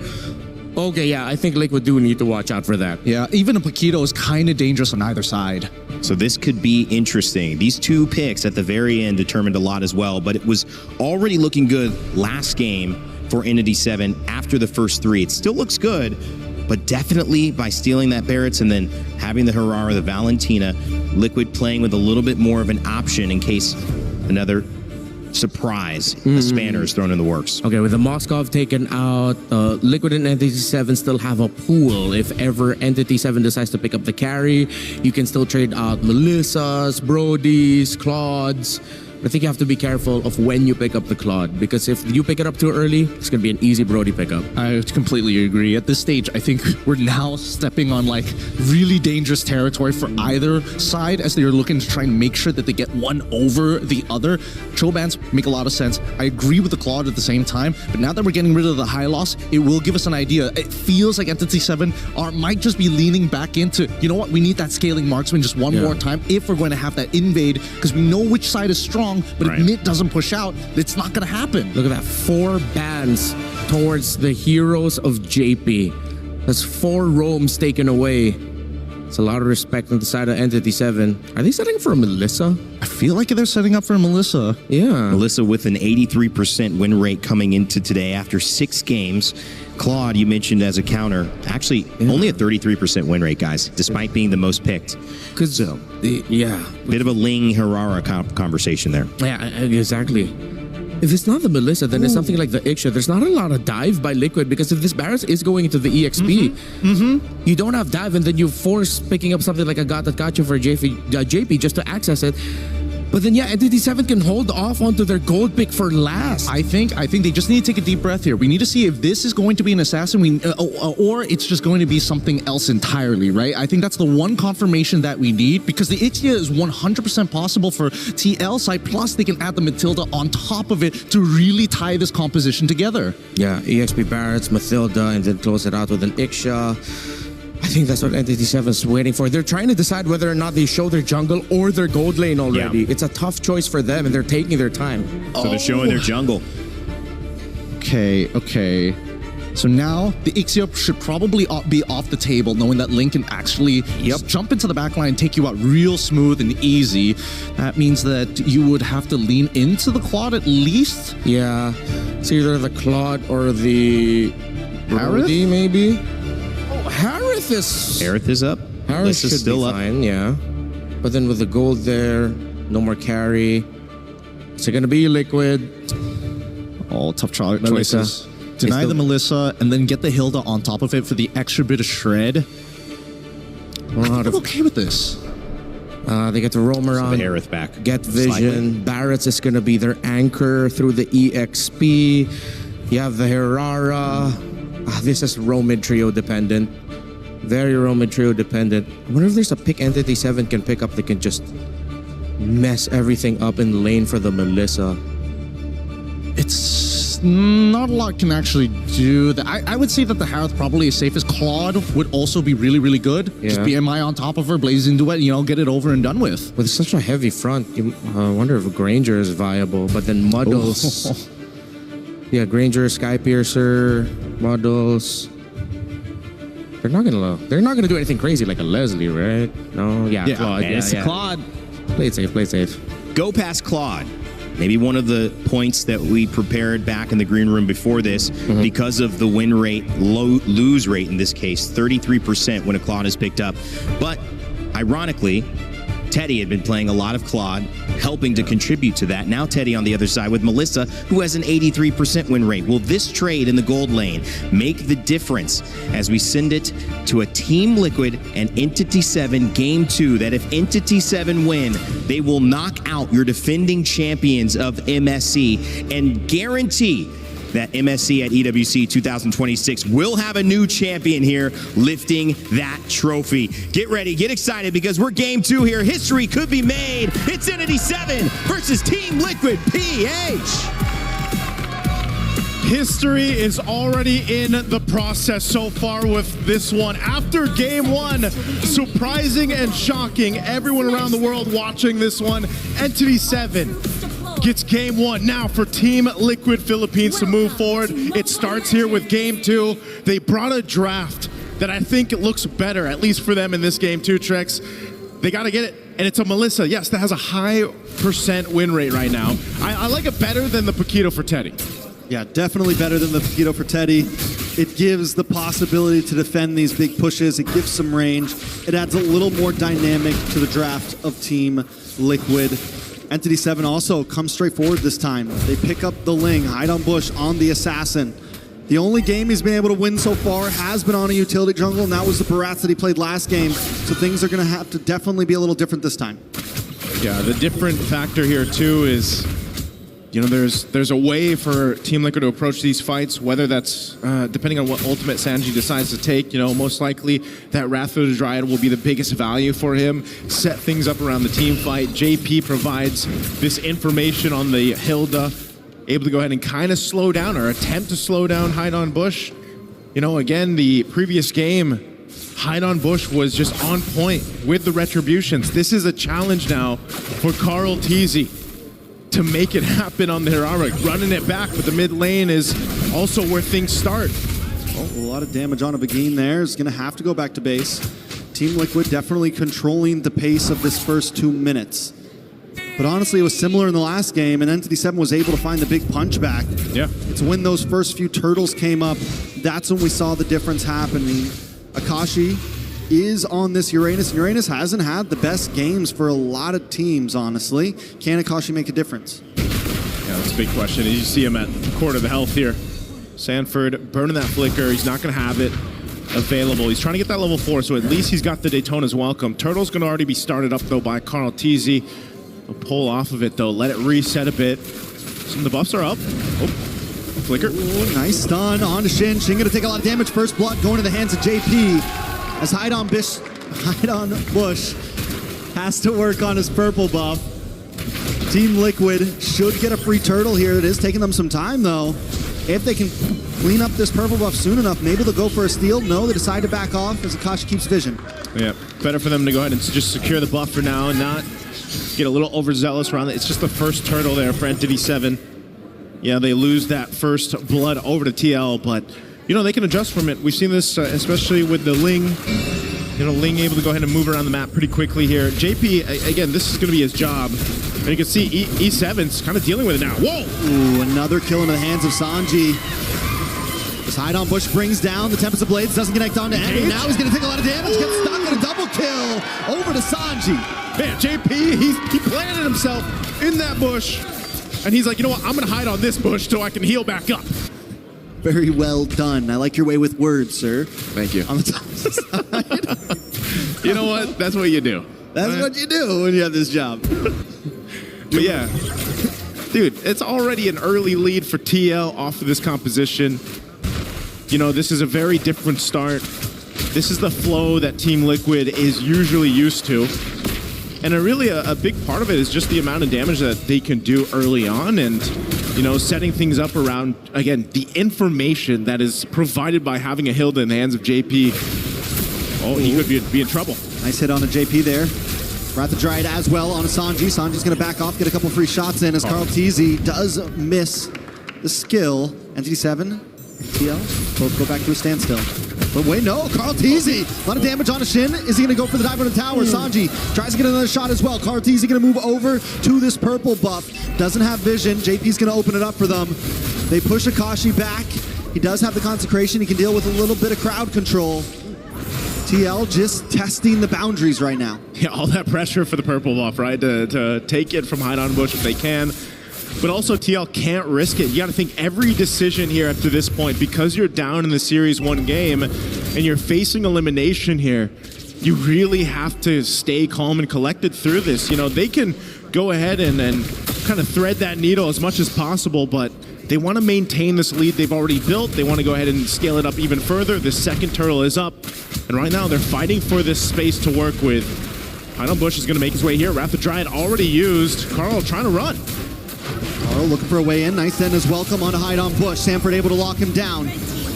Okay, I think Liquid do need to watch out for that. Yeah, even a Paquito is kind of dangerous on either side. So this could be interesting. These 2 picks at the very end determined a lot as well, but it was already looking good last game for Entity 7 after the first 3. It still looks good, but definitely by stealing that Barretts and then having the Juara, the Valentina, Liquid playing with a little bit more of an option in case another surprise, a spanner is thrown in the works. Okay, with the Moskov taken out, Liquid and Entity 7 still have a pool. If ever Entity 7 decides to pick up the carry, you can still trade out Melissas, Brodies, Claudes. I think you have to be careful of when you pick up the Claude, because if you pick it up too early, it's going to be an easy Brody pickup. I completely agree. At this stage, I think we're now stepping on like really dangerous territory for either side as they're looking to try and make sure that they get one over the other. Cho bans make a lot of sense. I agree with the Claude at the same time, but now that we're getting rid of the high loss, it will give us an idea. It feels like Entity 7 might just be leaning back into, you know what, we need that scaling marksman just one more time if we're going to have that invade, because we know which side is strong. But if mid doesn't push out, it's not going to happen. Look at that. 4 bans towards the heroes of JP. That's 4 roams taken away. It's a lot of respect on the side of Entity 7. Are they setting for a Melissa? I feel like they're setting up for a Melissa. Yeah. Melissa with an 83% win rate coming into today after 6 games. Claude, you mentioned as a counter, actually only a 33% win rate, guys, despite being the most picked. Bit of a Ling Juara conversation there. Yeah, exactly. If it's not the Melissa, then it's something like the Iksha. There's not a lot of dive by Liquid, because if this Barretts is going into the EXP, you don't have dive, and then you force picking up something like a God that got you for JP just to access it. But then, yeah, Entity 7 can hold off onto their gold pick for last. I think they just need to take a deep breath here. We need to see if this is going to be an assassin, or it's just going to be something else entirely, right? I think that's the one confirmation that we need, because the Ixia is 100% possible for TL side. Plus, they can add the Matilda on top of it to really tie this composition together. Yeah, EXP Barretts, Matilda, and then close it out with an Ixia. I think that's what Entity 7 is waiting for. They're trying to decide whether or not they show their jungle or their gold lane already. Yeah. It's a tough choice for them, and they're taking their time. So they're showing their jungle. Okay. So now the Ixia should probably be off the table, knowing that Link can actually just jump into the backline and take you out real smooth and easy. That means that you would have to lean into the Claude at least. Yeah, it's either the Claude or the Brody, maybe. Harith is... Aerith is up. Harris should still be up. fine, yeah. But then with the gold there, no more carry. Is it gonna be Liquid? Oh, tough Melissa. choices. Deny the Melissa and then get the Hilda on top of it for the extra bit of shred. I'm okay with this. They get to roam around. the Aerith back. Get vision. Barretts is gonna be their anchor through the EXP. You have the Herrera. This is Roamid trio dependent. Very Roamid trio dependent. I wonder if there's a pick Entity 7 can pick up that can just mess everything up in lane for the Melissa. It's not a lot can actually do that. I would say that the Harith probably is safest. Claude would also be really, really good. Just BMI on top of her, blaze into it, get it over and done with. With such a heavy front, I wonder if Granger is viable. But then Muddles. Yeah, Granger, Skypiercer, Muddles. They're not gonna do anything crazy like a Leslie, right? No, Claude. And it's Claude. Play it safe. Go past Claude. Maybe one of the points that we prepared back in the green room before this, because of the win rate, lose rate in this case, 33% when a Claude is picked up. But ironically, Teddy had been playing a lot of Claude, helping to contribute to that. Now Teddy on the other side with Melissa, who has an 83% win rate. Will this trade in the gold lane make the difference as we send it to a Team Liquid and Entity 7 Game 2, that if Entity 7 win, they will knock out your defending champions of MSC and guarantee that MSC at EWC 2026 will have a new champion here lifting that trophy. Get ready, get excited, because we're Game 2 here. History could be made. It's Entity 7 versus Team Liquid PH. History is already in the process so far with this one. After Game 1, surprising and shocking everyone around the world watching this one, Entity 7 gets Game 1. Now for Team Liquid Philippines to move forward, it starts here with Game 2. They brought a draft that I think it looks better, at least for them in this Game 2, Trex. They got to get it, and it's a Melissa, yes, that has a high % win rate right now. I like it better than the Paquito for Teddy. Yeah, definitely better than the Paquito for Teddy. It gives the possibility to defend these big pushes. It gives some range. It adds a little more dynamic to the draft of Team Liquid. Entity 7 also comes straight forward this time. They pick up the Ling, hide on bush on the Assassin. The only game he's been able to win so far has been on a utility jungle, and that was the Barats that he played last game. So things are going to have to definitely be a little different this time. Yeah, the different factor here too is, there's a way for Team Liquid to approach these fights, whether that's depending on what ultimate Sanji decides to take. Most likely that Wrath of the Dryad will be the biggest value for him. Set things up around the team fight. JP provides this information on the Hilda, able to go ahead and kind of slow down or attempt to slow down Hide on Bush. Again, the previous game, Hide on Bush was just on point with the retributions. This is a challenge now for Carl Teasy to make it happen on the Herrera. Running it back, but the mid lane is also where things start. Oh, a lot of damage on a Vagine there. Is going to have to go back to base. Team Liquid definitely controlling the pace of this first 2 minutes. But honestly, it was similar in the last game, and Entity 7 was able to find the big punch back. Yeah. It's when those first few turtles came up, that's when we saw the difference happening. Akashi is on this Uranus. Uranus hasn't had the best games for a lot of teams, honestly. Can Akashi make a difference? Yeah, that's a big question. You see him at quarter of the health here. Sanford burning that flicker. He's not going to have it available. He's trying to get that level 4, so at least he's got the Daytona's welcome. Turtle's going to already be started up, though, by Carl Teasy. I'll pull off of it, though. Let it reset a bit. Some of the buffs are up. Oh, flicker. Ooh, nice stun on to Shin. Shin gonna take a lot of damage. First blood going to the hands of JP. As Hide on Bush has to work on his purple buff. Team Liquid should get a free turtle here. It is taking them some time, though. If they can clean up this purple buff soon enough, maybe they'll go for a steal. No, they decide to back off as Akashi keeps vision. Yeah, better for them to go ahead and just secure the buff for now and not get a little overzealous around it. It's just the first turtle there for Entity 7. Yeah, they lose that first blood over to TL, but, you know, they can adjust from it. We've seen this, especially with the Ling. You know, Ling able to go ahead and move around the map pretty quickly here. JP, again, this is going to be his job. And you can see E7's kind of dealing with it now. Whoa! Ooh, another kill into the hands of Sanji. This Hide on Bush brings down the Tempest of Blades, doesn't connect onto Envy. Now he's going to take a lot of damage, gets stuck on a double kill over to Sanji. Man, JP, he planted himself in that bush. And he's like, you know what, I'm going to hide on this bush so I can heal back up. Very well done. I like your way with words, sir. Thank you. On the top side. You know what? That's what you do. That's what you do when you have this job. But yeah, dude, it's already an early lead for TL off of this composition. You know, this is a very different start. This is the flow that Team Liquid is usually used to. And a big part of it is just the amount of damage that they can do early on and, you know, setting things up around, again, the information that is provided by having a Hilda in the hands of JP. Oh, he could be in trouble. Nice hit on a JP there. Wrath of Dryad as well on a Sanji. Sanji's going to back off, get a couple free shots in as Carl TZ does miss the skill. Entity 7, TL, both go back to a standstill. But wait, no, Carl TZ, a lot of damage on a Shin. Is he going to go for the dive on the tower? Sanji tries to get another shot as well. Carl TZ going to move over to this purple buff. Doesn't have vision. JP's going to open it up for them. They push Akashi back. He does have the consecration. He can deal with a little bit of crowd control. TL just testing the boundaries right now. Yeah, all that pressure for the purple buff, right? To take it from Hide on Bush if they can. But also TL can't risk it. You got to think every decision here up to this point, because you're down in the series 1 game and you're facing elimination here, you really have to stay calm and collected through this. You know, they can go ahead and kind of thread that needle as much as possible, but they want to maintain this lead they've already built. They want to go ahead and scale it up even further. The second turtle is up, and right now they're fighting for this space to work with. Hide on Bush is going to make his way here. Wrath of Dryad already used. Carl trying to run. Carl looking for a way in. Nice then as welcome on to Hide on Bush. Sanford able to lock him down.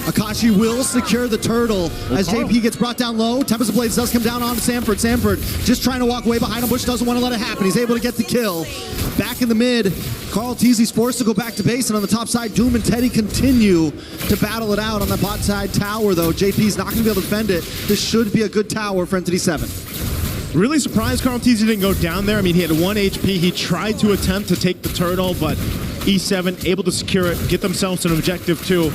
Akashi will secure the turtle as JP gets brought down low. Tempest of Blades does come down on Sanford. Sanford just trying to walk away behind him. Bush doesn't want to let it happen. He's able to get the kill. Back in the mid, Carl TZ's forced to go back to base, and on the top side, Doom and Teddy continue to battle it out on the bot side tower, though. JP's not going to be able to defend it. This should be a good tower for Entity 7. Really surprised Carl TZ didn't go down there. I mean, he had 1 HP. He tried to attempt to take the turtle, but E7 able to secure it, get themselves an objective too.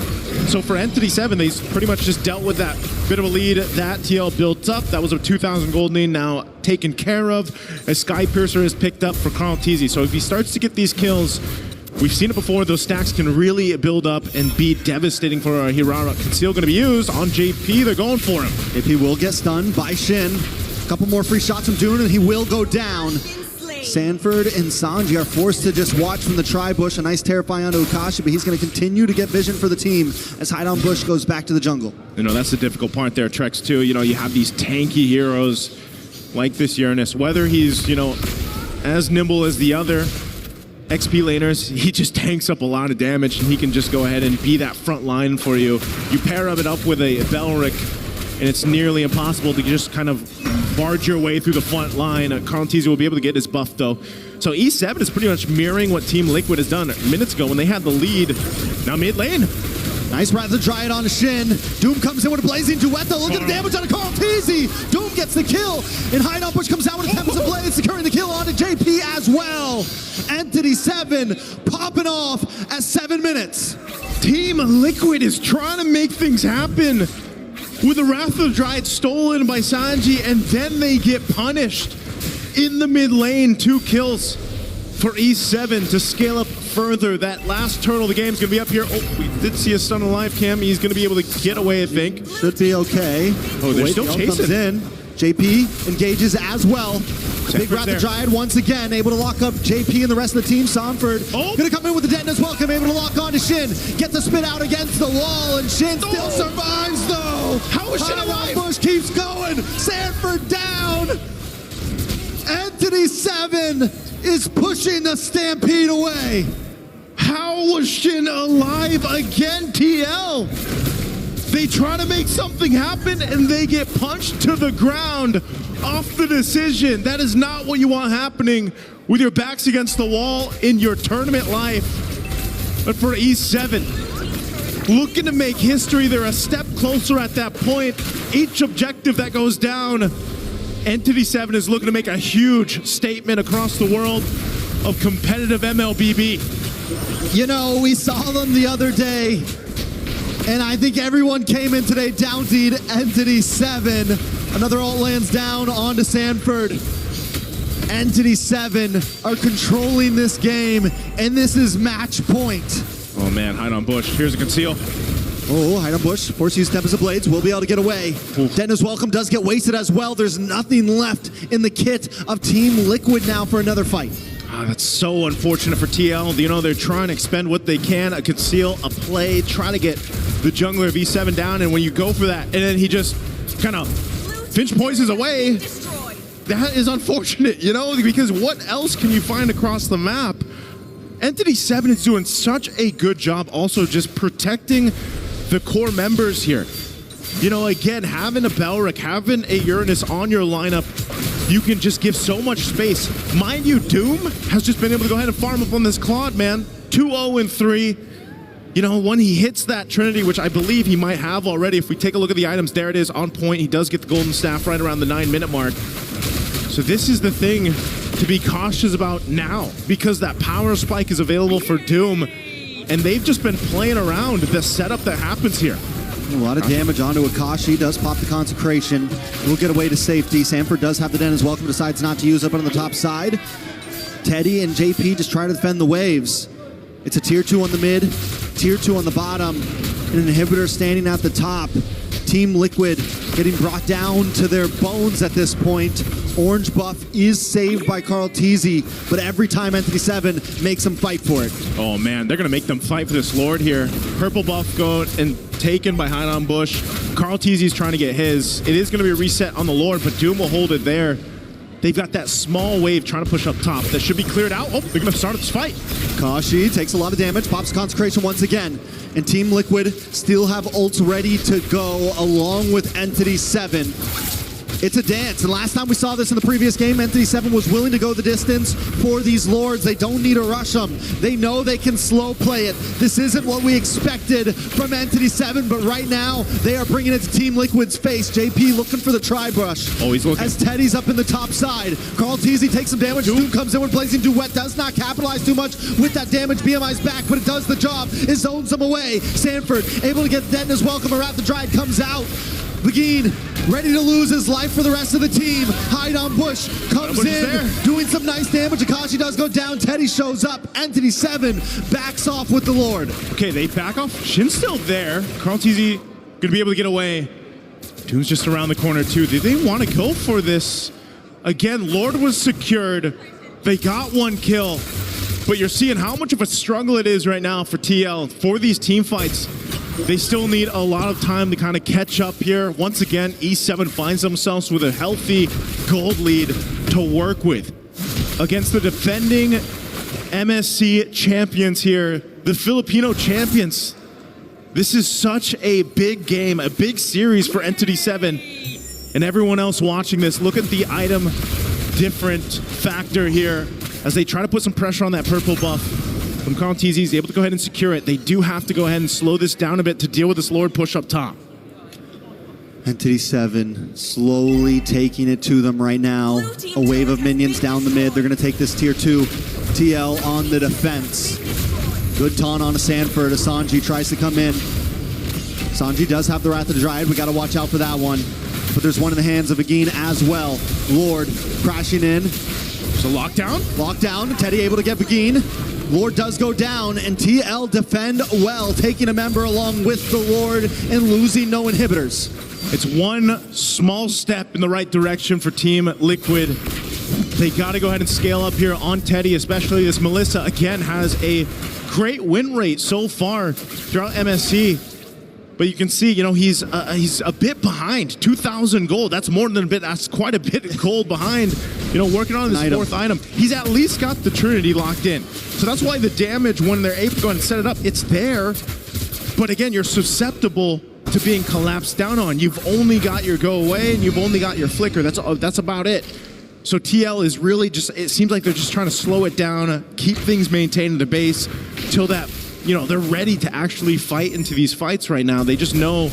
So for Entity 7, they pretty much just dealt with that bit of a lead that TL built up. That was a 2,000 gold lead now taken care of as Sky Piercer is picked up for Carl TZ. So if he starts to get these kills, we've seen it before, those stacks can really build up and be devastating for Hirara. Conceal going to be used on JP. They're going for him. JP will get stunned by Shin. A couple more free shots from Dune, and he will go down. Sanford and Sanji are forced to just watch from the tri-bush. A nice terrify onto Akashi, but he's going to continue to get vision for the team as Hide on Bush goes back to the jungle. You know, that's the difficult part there, Trex, too. You know, you have these tanky heroes like this Uranus. Whether he's, you know, as nimble as the other XP laners, he just tanks up a lot of damage, and he can just go ahead and be that front line for you. You pair it up with a Belric, and it's nearly impossible to just kind of barge your way through the front line. Carl TZ will be able to get his buff, though. So E7 is pretty much mirroring what Team Liquid has done minutes ago when they had the lead. Now mid lane. Nice Wrath of Dryad on Shin. Doom comes in with a blazing duet, though. Look at the damage on Carl TZ. Doom gets the kill, and Hide on Bush comes out with a Tempest of Blades, securing the kill onto JP as well. Entity 7 popping off at 7 minutes. Team Liquid is trying to make things happen with the Wrath of Dryad stolen by Sanji, and then they get punished in the mid lane. 2 kills for E7 to scale up further. That last turtle of the game is going to be up here. Oh, we did see a stun on live cam. He's going to be able to get away, I think. Should be okay. Oh, they're still chasing. Comes in. JP engages as well. Big Wrath the Dryad once again, able to lock up JP and the rest of the team. Sanford gonna come in with the detonus welcome, able to lock on to Shin. Get the spin out against the wall, and Shin still survives though. How is Shin alive? Bush keeps going. Sanford down. Entity 7 is pushing the Stampede away. How was Shin alive again, TL? They try to make something happen and they get punched to the ground off the decision. That is not what you want happening with your backs against the wall in your tournament life. But for E7, looking to make history, they're a step closer at that point. Each objective that goes down, Entity 7 is looking to make a huge statement across the world of competitive MLBB. You know, we saw them the other day, and I think everyone came in today down-deed Entity 7. Another ult lands down onto Sanford. Entity 7 are controlling this game, and this is match point. Oh man, hide on Bush. Here's a conceal. Oh, hide on Bush. Force use Tempest of Blades. Will be able to get away. Dennis Welcome does get wasted as well. There's nothing left in the kit of Team Liquid now for another fight. That's so unfortunate for TL. You know, they're trying to expend what they can, a conceal, a play, trying to get the jungler of E7 down, and when you go for that, and then he just kind of Finch poisons away, that is unfortunate, you know, because what else can you find across the map? Entity 7 is doing such a good job also just protecting the core members here. You know, again, having a Belric, having a Uranus on your lineup, you can just give so much space. Mind you, Doom has just been able to go ahead and farm up on this Claude, man. 2-0-3. You know, when he hits that Trinity, which I believe he might have already, if we take a look at the items, there it is, on point. He does get the golden staff right around the 9-minute mark. So this is the thing to be cautious about now, because that power spike is available for Doom, and they've just been playing around the setup that happens here. A lot of damage onto Akashi. Does pop the Consecration. Will get away to safety. Sanford does have the den as welcome. Decides not to use it, but on the top side, Teddy and JP just try to defend the waves. It's a tier 2 on the mid, tier 2 on the bottom, and an inhibitor standing at the top. Team Liquid getting brought down to their bones at this point. Orange buff is saved by Carl Teasy, but every time Entity 7 makes them fight for it. Oh man, they're gonna make them fight for this Lord here. Purple buff going and taken by Hide on Bush. Carl Teasy's trying to get his. It is gonna be a reset on the Lord, but Doom will hold it there. They've got that small wave trying to push up top. That should be cleared out. Oh, they're gonna start this fight. Kashi takes a lot of damage, pops Consecration once again. And Team Liquid still have ults ready to go along with Entity 7. It's a dance, and last time we saw this in the previous game, Entity 7 was willing to go the distance for these Lords. They don't need to rush them. They know they can slow play it. This isn't what we expected from Entity 7, but right now, they are bringing it to Team Liquid's face. JP looking for the tri-brush. Oh, he's looking. As Teddy's up in the top side. Carl Teasy takes some damage. Doom comes in with Blazing Duet. Does not capitalize too much with that damage. BMI's back, but it does the job. It zones them away. Sanford able to get the Denton as welcome. Wrath the Dryad comes out. Begin ready to lose his life for the rest of the team. Hide on Bush comes in, doing some nice damage. Akashi does go down. Teddy shows up. Entity 7 backs off with the Lord. Okay, they back off. Shin's still there. Carl Teasy gonna be able to get away. Doom's just around the corner too. Did they want to go for this? Again, Lord was secured. They got one kill. But you're seeing how much of a struggle it is right now for TL. For these team fights, they still need a lot of time to kind of catch up here. Once again, E7 finds themselves with a healthy gold lead to work with against the defending MSC champions here, the Filipino champions. This is such a big game, a big series for Entity 7. And everyone else watching this, look at the item different factor here as they try to put some pressure on that purple buff. From Carl Teasy, he's able to go ahead and secure it. They do have to go ahead and slow this down a bit to deal with this Lord push up top. Entity 7 slowly taking it to them right now. A wave of minions down the mid. They're going to take this tier 2. TL on the defense. Good taunt on a Sanford. Asanji tries to come in. Sanji does have the Wrath of the Dryad. We got to watch out for that one. But there's one in the hands of Agin as well. Lord crashing in. There's a lockdown. Lockdown. Teddy able to get Begin. Lord does go down, and TL defend well, taking a member along with the Lord and losing no inhibitors. It's one small step in the right direction for Team Liquid. They got to go ahead and scale up here on Teddy, especially this Melissa, again, has a great win rate so far throughout MSC. But you can see, you know, he's a bit behind. 2,000 gold. That's more than a bit. That's quite a bit of gold behind. You know, working on this fourth item. He's at least got the Trinity locked in. So that's why the damage, when they're able to go and set it up, it's there. But again, you're susceptible to being collapsed down on. You've only got your go away and you've only got your flicker. That's about it. So TL is really just, it seems like they're just trying to slow it down, keep things maintained in the base till that, you know, they're ready to actually fight into these fights right now. They just know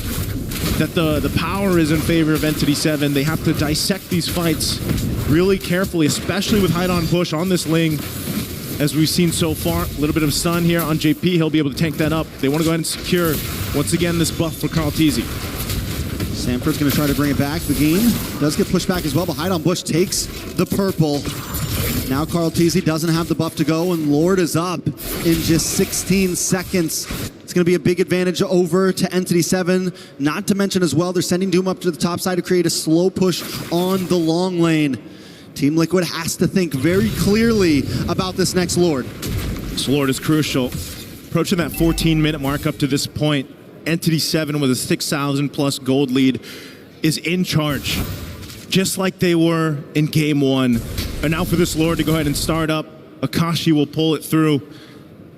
that the power is in favor of Entity 7. They have to dissect these fights really carefully, especially with hide on push on this Ling. As we've seen so far, a little bit of stun here on JP. He'll be able to tank that up. They want to go ahead and secure, once again, this buff for Carl Teasy. Sanford's going to try to bring it back. The game does get pushed back as well, but hide on bush takes the purple. Now Carl Teasy doesn't have the buff to go, and Lord is up in just 16 seconds. It's going to be a big advantage over to Entity 7. Not to mention as well, they're sending Doom up to the top side to create a slow push on the long lane. Team Liquid has to think very clearly about this next Lord. This Lord is crucial. Approaching that 14-minute mark up to this point, Entity 7 with a 6,000 plus gold lead is in charge, just like they were in game 1. And now for this Lord to go ahead and start up, Akashi will pull it through.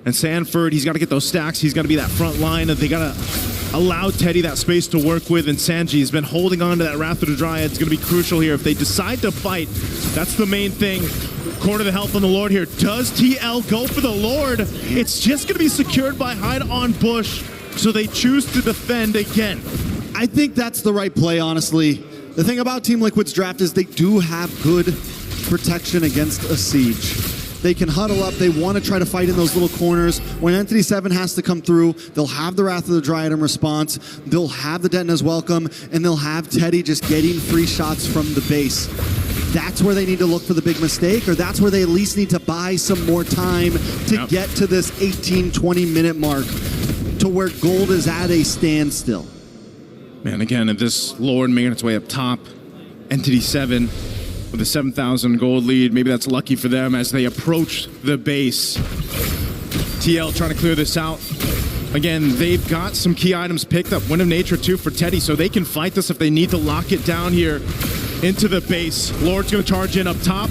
And Sanford, he's got to get those stacks. He's got to be that front line. They got to allow Teddy that space to work with. And Sanji has been holding on to that Wrath of the Dryad. It's going to be crucial here. If they decide to fight, that's the main thing. Corner the health on the Lord here. Does TL go for the Lord? It's just going to be secured by hide on bush. So they choose to defend again. I think that's the right play, honestly. The thing about Team Liquid's draft is they do have good protection against a siege. They can huddle up. They want to try to fight in those little corners. When Entity 7 has to come through, they'll have the Wrath of the Dryad in response. They'll have the Detna's welcome, and they'll have Teddy just getting free shots from the base. That's where they need to look for the big mistake, or that's where they at least need to buy some more time to get to this 18-20 minute mark to where gold is at a standstill. Man, again, if this Lord making its way up top, Entity 7 with a 7,000 gold lead, maybe that's lucky for them as they approach the base. TL trying to clear this out. Again, they've got some key items picked up. Wind of Nature too for Teddy, so they can fight this if they need to lock it down here into the base. Lord's going to charge in up top.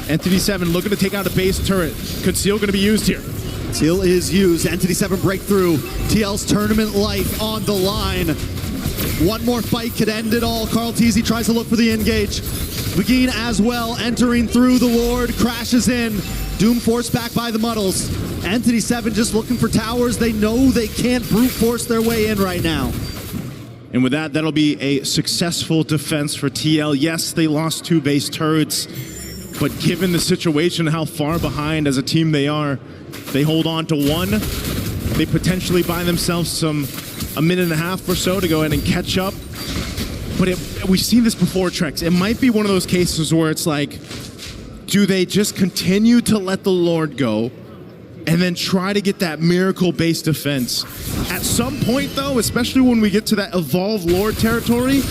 Entity 7 looking to take out a base turret. Conceal going to be used here. Conceal is used. Entity 7 breakthrough. TL's tournament life on the line. One more fight could end it all. Carl Teasy tries to look for the engage. Begin as well, entering through the Lord, crashes in. Doom forced back by the Muddles. Entity 7 just looking for towers. They know they can't brute force their way in right now. And with that, that'll be a successful defense for TL. Yes, they lost 2 base turrets, but given the situation, how far behind as a team they are, they hold on to 1. They potentially buy themselves a minute and a half or so to go ahead and catch up. But we've seen this before, Trex. It might be one of those cases where it's like, do they just continue to let the Lord go and then try to get that miracle-based defense? At some point, though, especially when we get to that evolved Lord territory,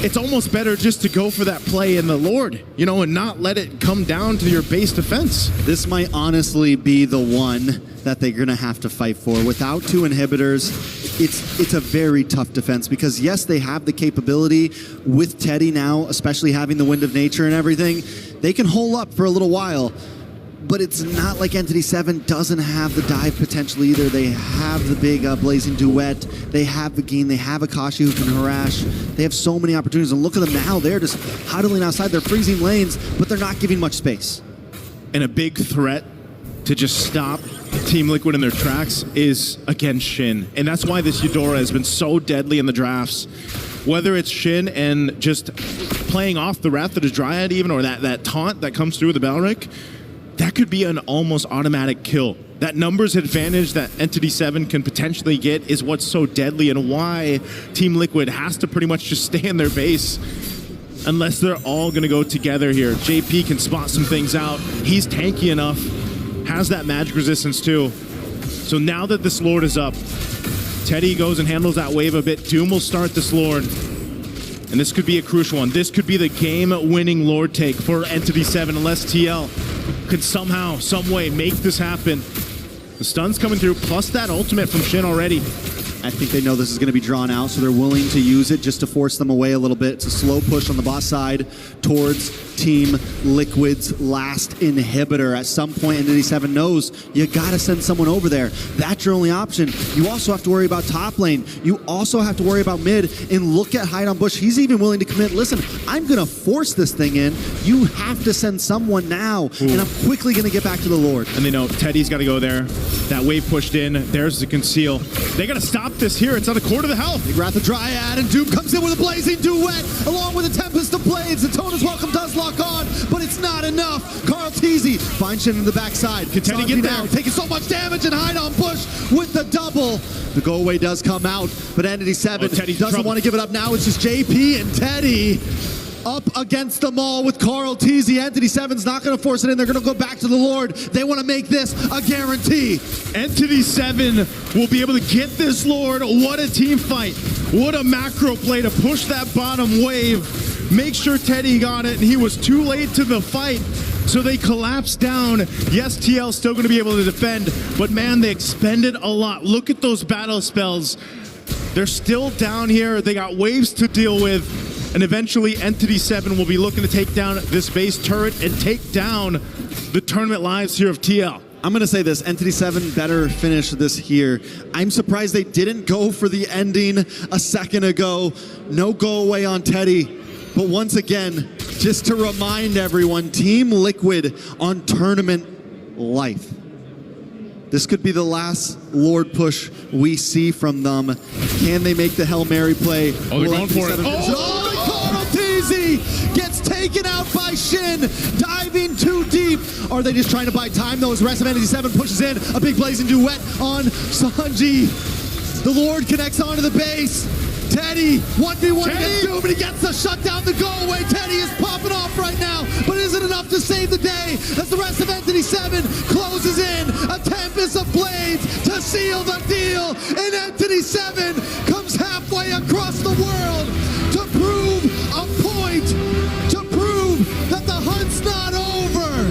it's almost better just to go for that play in the Lord, you know, and not let it come down to your base defense. This might honestly be the one that they're going to have to fight for. Without 2 inhibitors, it's a very tough defense because, yes, they have the capability with Teddy now, especially having the Wind of Nature and everything. They can hole up for a little while, but it's not like Entity 7 doesn't have the dive potential either. They have the big Blazing Duet. They have Begin. They have Akashi who can harass. They have so many opportunities. And look at them now. They're just huddling outside. They're freezing lanes, but they're not giving much space. And a big threat to just stop Team Liquid in their tracks is, again, Shin. And that's why this Eudora has been so deadly in the drafts. Whether it's Shin and just playing off the Wrath of the Dryad even, or that taunt that comes through the Balric, that could be an almost automatic kill. That numbers advantage that Entity 7 can potentially get is what's so deadly and why Team Liquid has to pretty much just stay in their base unless they're all going to go together here. JP can spot some things out. He's tanky enough, has that magic resistance too. So now that this Lord is up, Teddy goes and handles that wave a bit. Doom will start this Lord. And this could be a crucial one. This could be the game-winning Lord take for Entity 7 unless TL could somehow, some way make this happen. The stun's coming through, plus that ultimate from Shin already. I think they know this is going to be drawn out, so they're willing to use it just to force them away a little bit. It's a slow push on the boss side towards Team Liquid's last inhibitor. At some point, Entity 7 knows you got to send someone over there. That's your only option. You also have to worry about top lane. You also have to worry about mid. And look at Hide on Bush. He's even willing to commit. Listen, I'm going to force this thing in. You have to send someone now. Ooh. And I'm quickly going to get back to the Lord. And they know Teddy's got to go there. That wave pushed in. There's the conceal. They got to stop this here. It's on a quarter of the health. Big Wrath of Dryad, and Doom comes in with a blazing duet, along with a Tempest of Blades. Atona's Welcome does lock on, but it's not enough. Carl Teasy finds Shin in the backside. Can Teddy get there? Taking so much damage, and Hide on Bush with the double. The go away does come out, but Entity 7 doesn't want to give it up now. It's just JP and Teddy up against them all with Carl Teasy. Entity 7's not going to force it in. They're going to go back to the Lord. They want to make this a guarantee. Entity 7 will be able to get this Lord. What a team fight. What a macro play to push that bottom wave. Make sure Teddy got it, and he was too late to the fight. So they collapsed down. Yes, TL's still going to be able to defend, but man, they expended a lot. Look at those battle spells. They're still down here. They got waves to deal with. And eventually Entity 7 will be looking to take down this base turret and take down the tournament lives here of TL. I'm going to say this, Entity 7 better finish this here. I'm surprised they didn't go for the ending a second ago. No go away on Teddy. But once again, just to remind everyone, Team Liquid on tournament life. This could be the last Lord push we see from them. Can they make the Hail Mary play? Oh, they're going for it. Carl Teasy gets taken out by Shin, diving too deep. Are they just trying to buy time though as the rest of Entity 7 pushes in? A big blazing duet on Sanji. The Lord connects onto the base. Teddy, 1v1 against Doom, and he gets the shutdown, the go away. Teddy is popping off right now, but isn't enough to save the day as the rest of Entity 7 closes in. A Tempest of Blades to seal the deal, and Entity 7 comes halfway across the world to prove a point, to prove that the hunt's not over.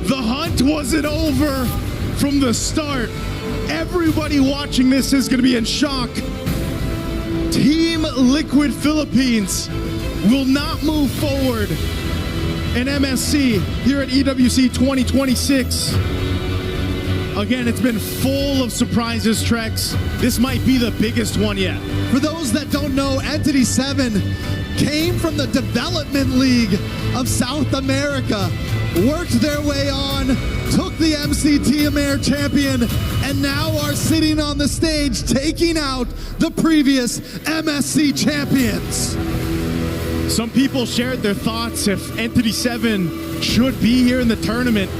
The hunt wasn't over from the start. Everybody watching this is going to be in shock. Team Liquid Philippines will not move forward in MSC here at EWC 2026. Again, it's been full of surprises, Trex. This might be the biggest one yet. For those that don't know, Entity 7 came from the Development League of South America, worked their way on, took the MCT Amer champion, and now are sitting on the stage taking out the previous MSC champions. Some people shared their thoughts if Entity 7 should be here in the tournament.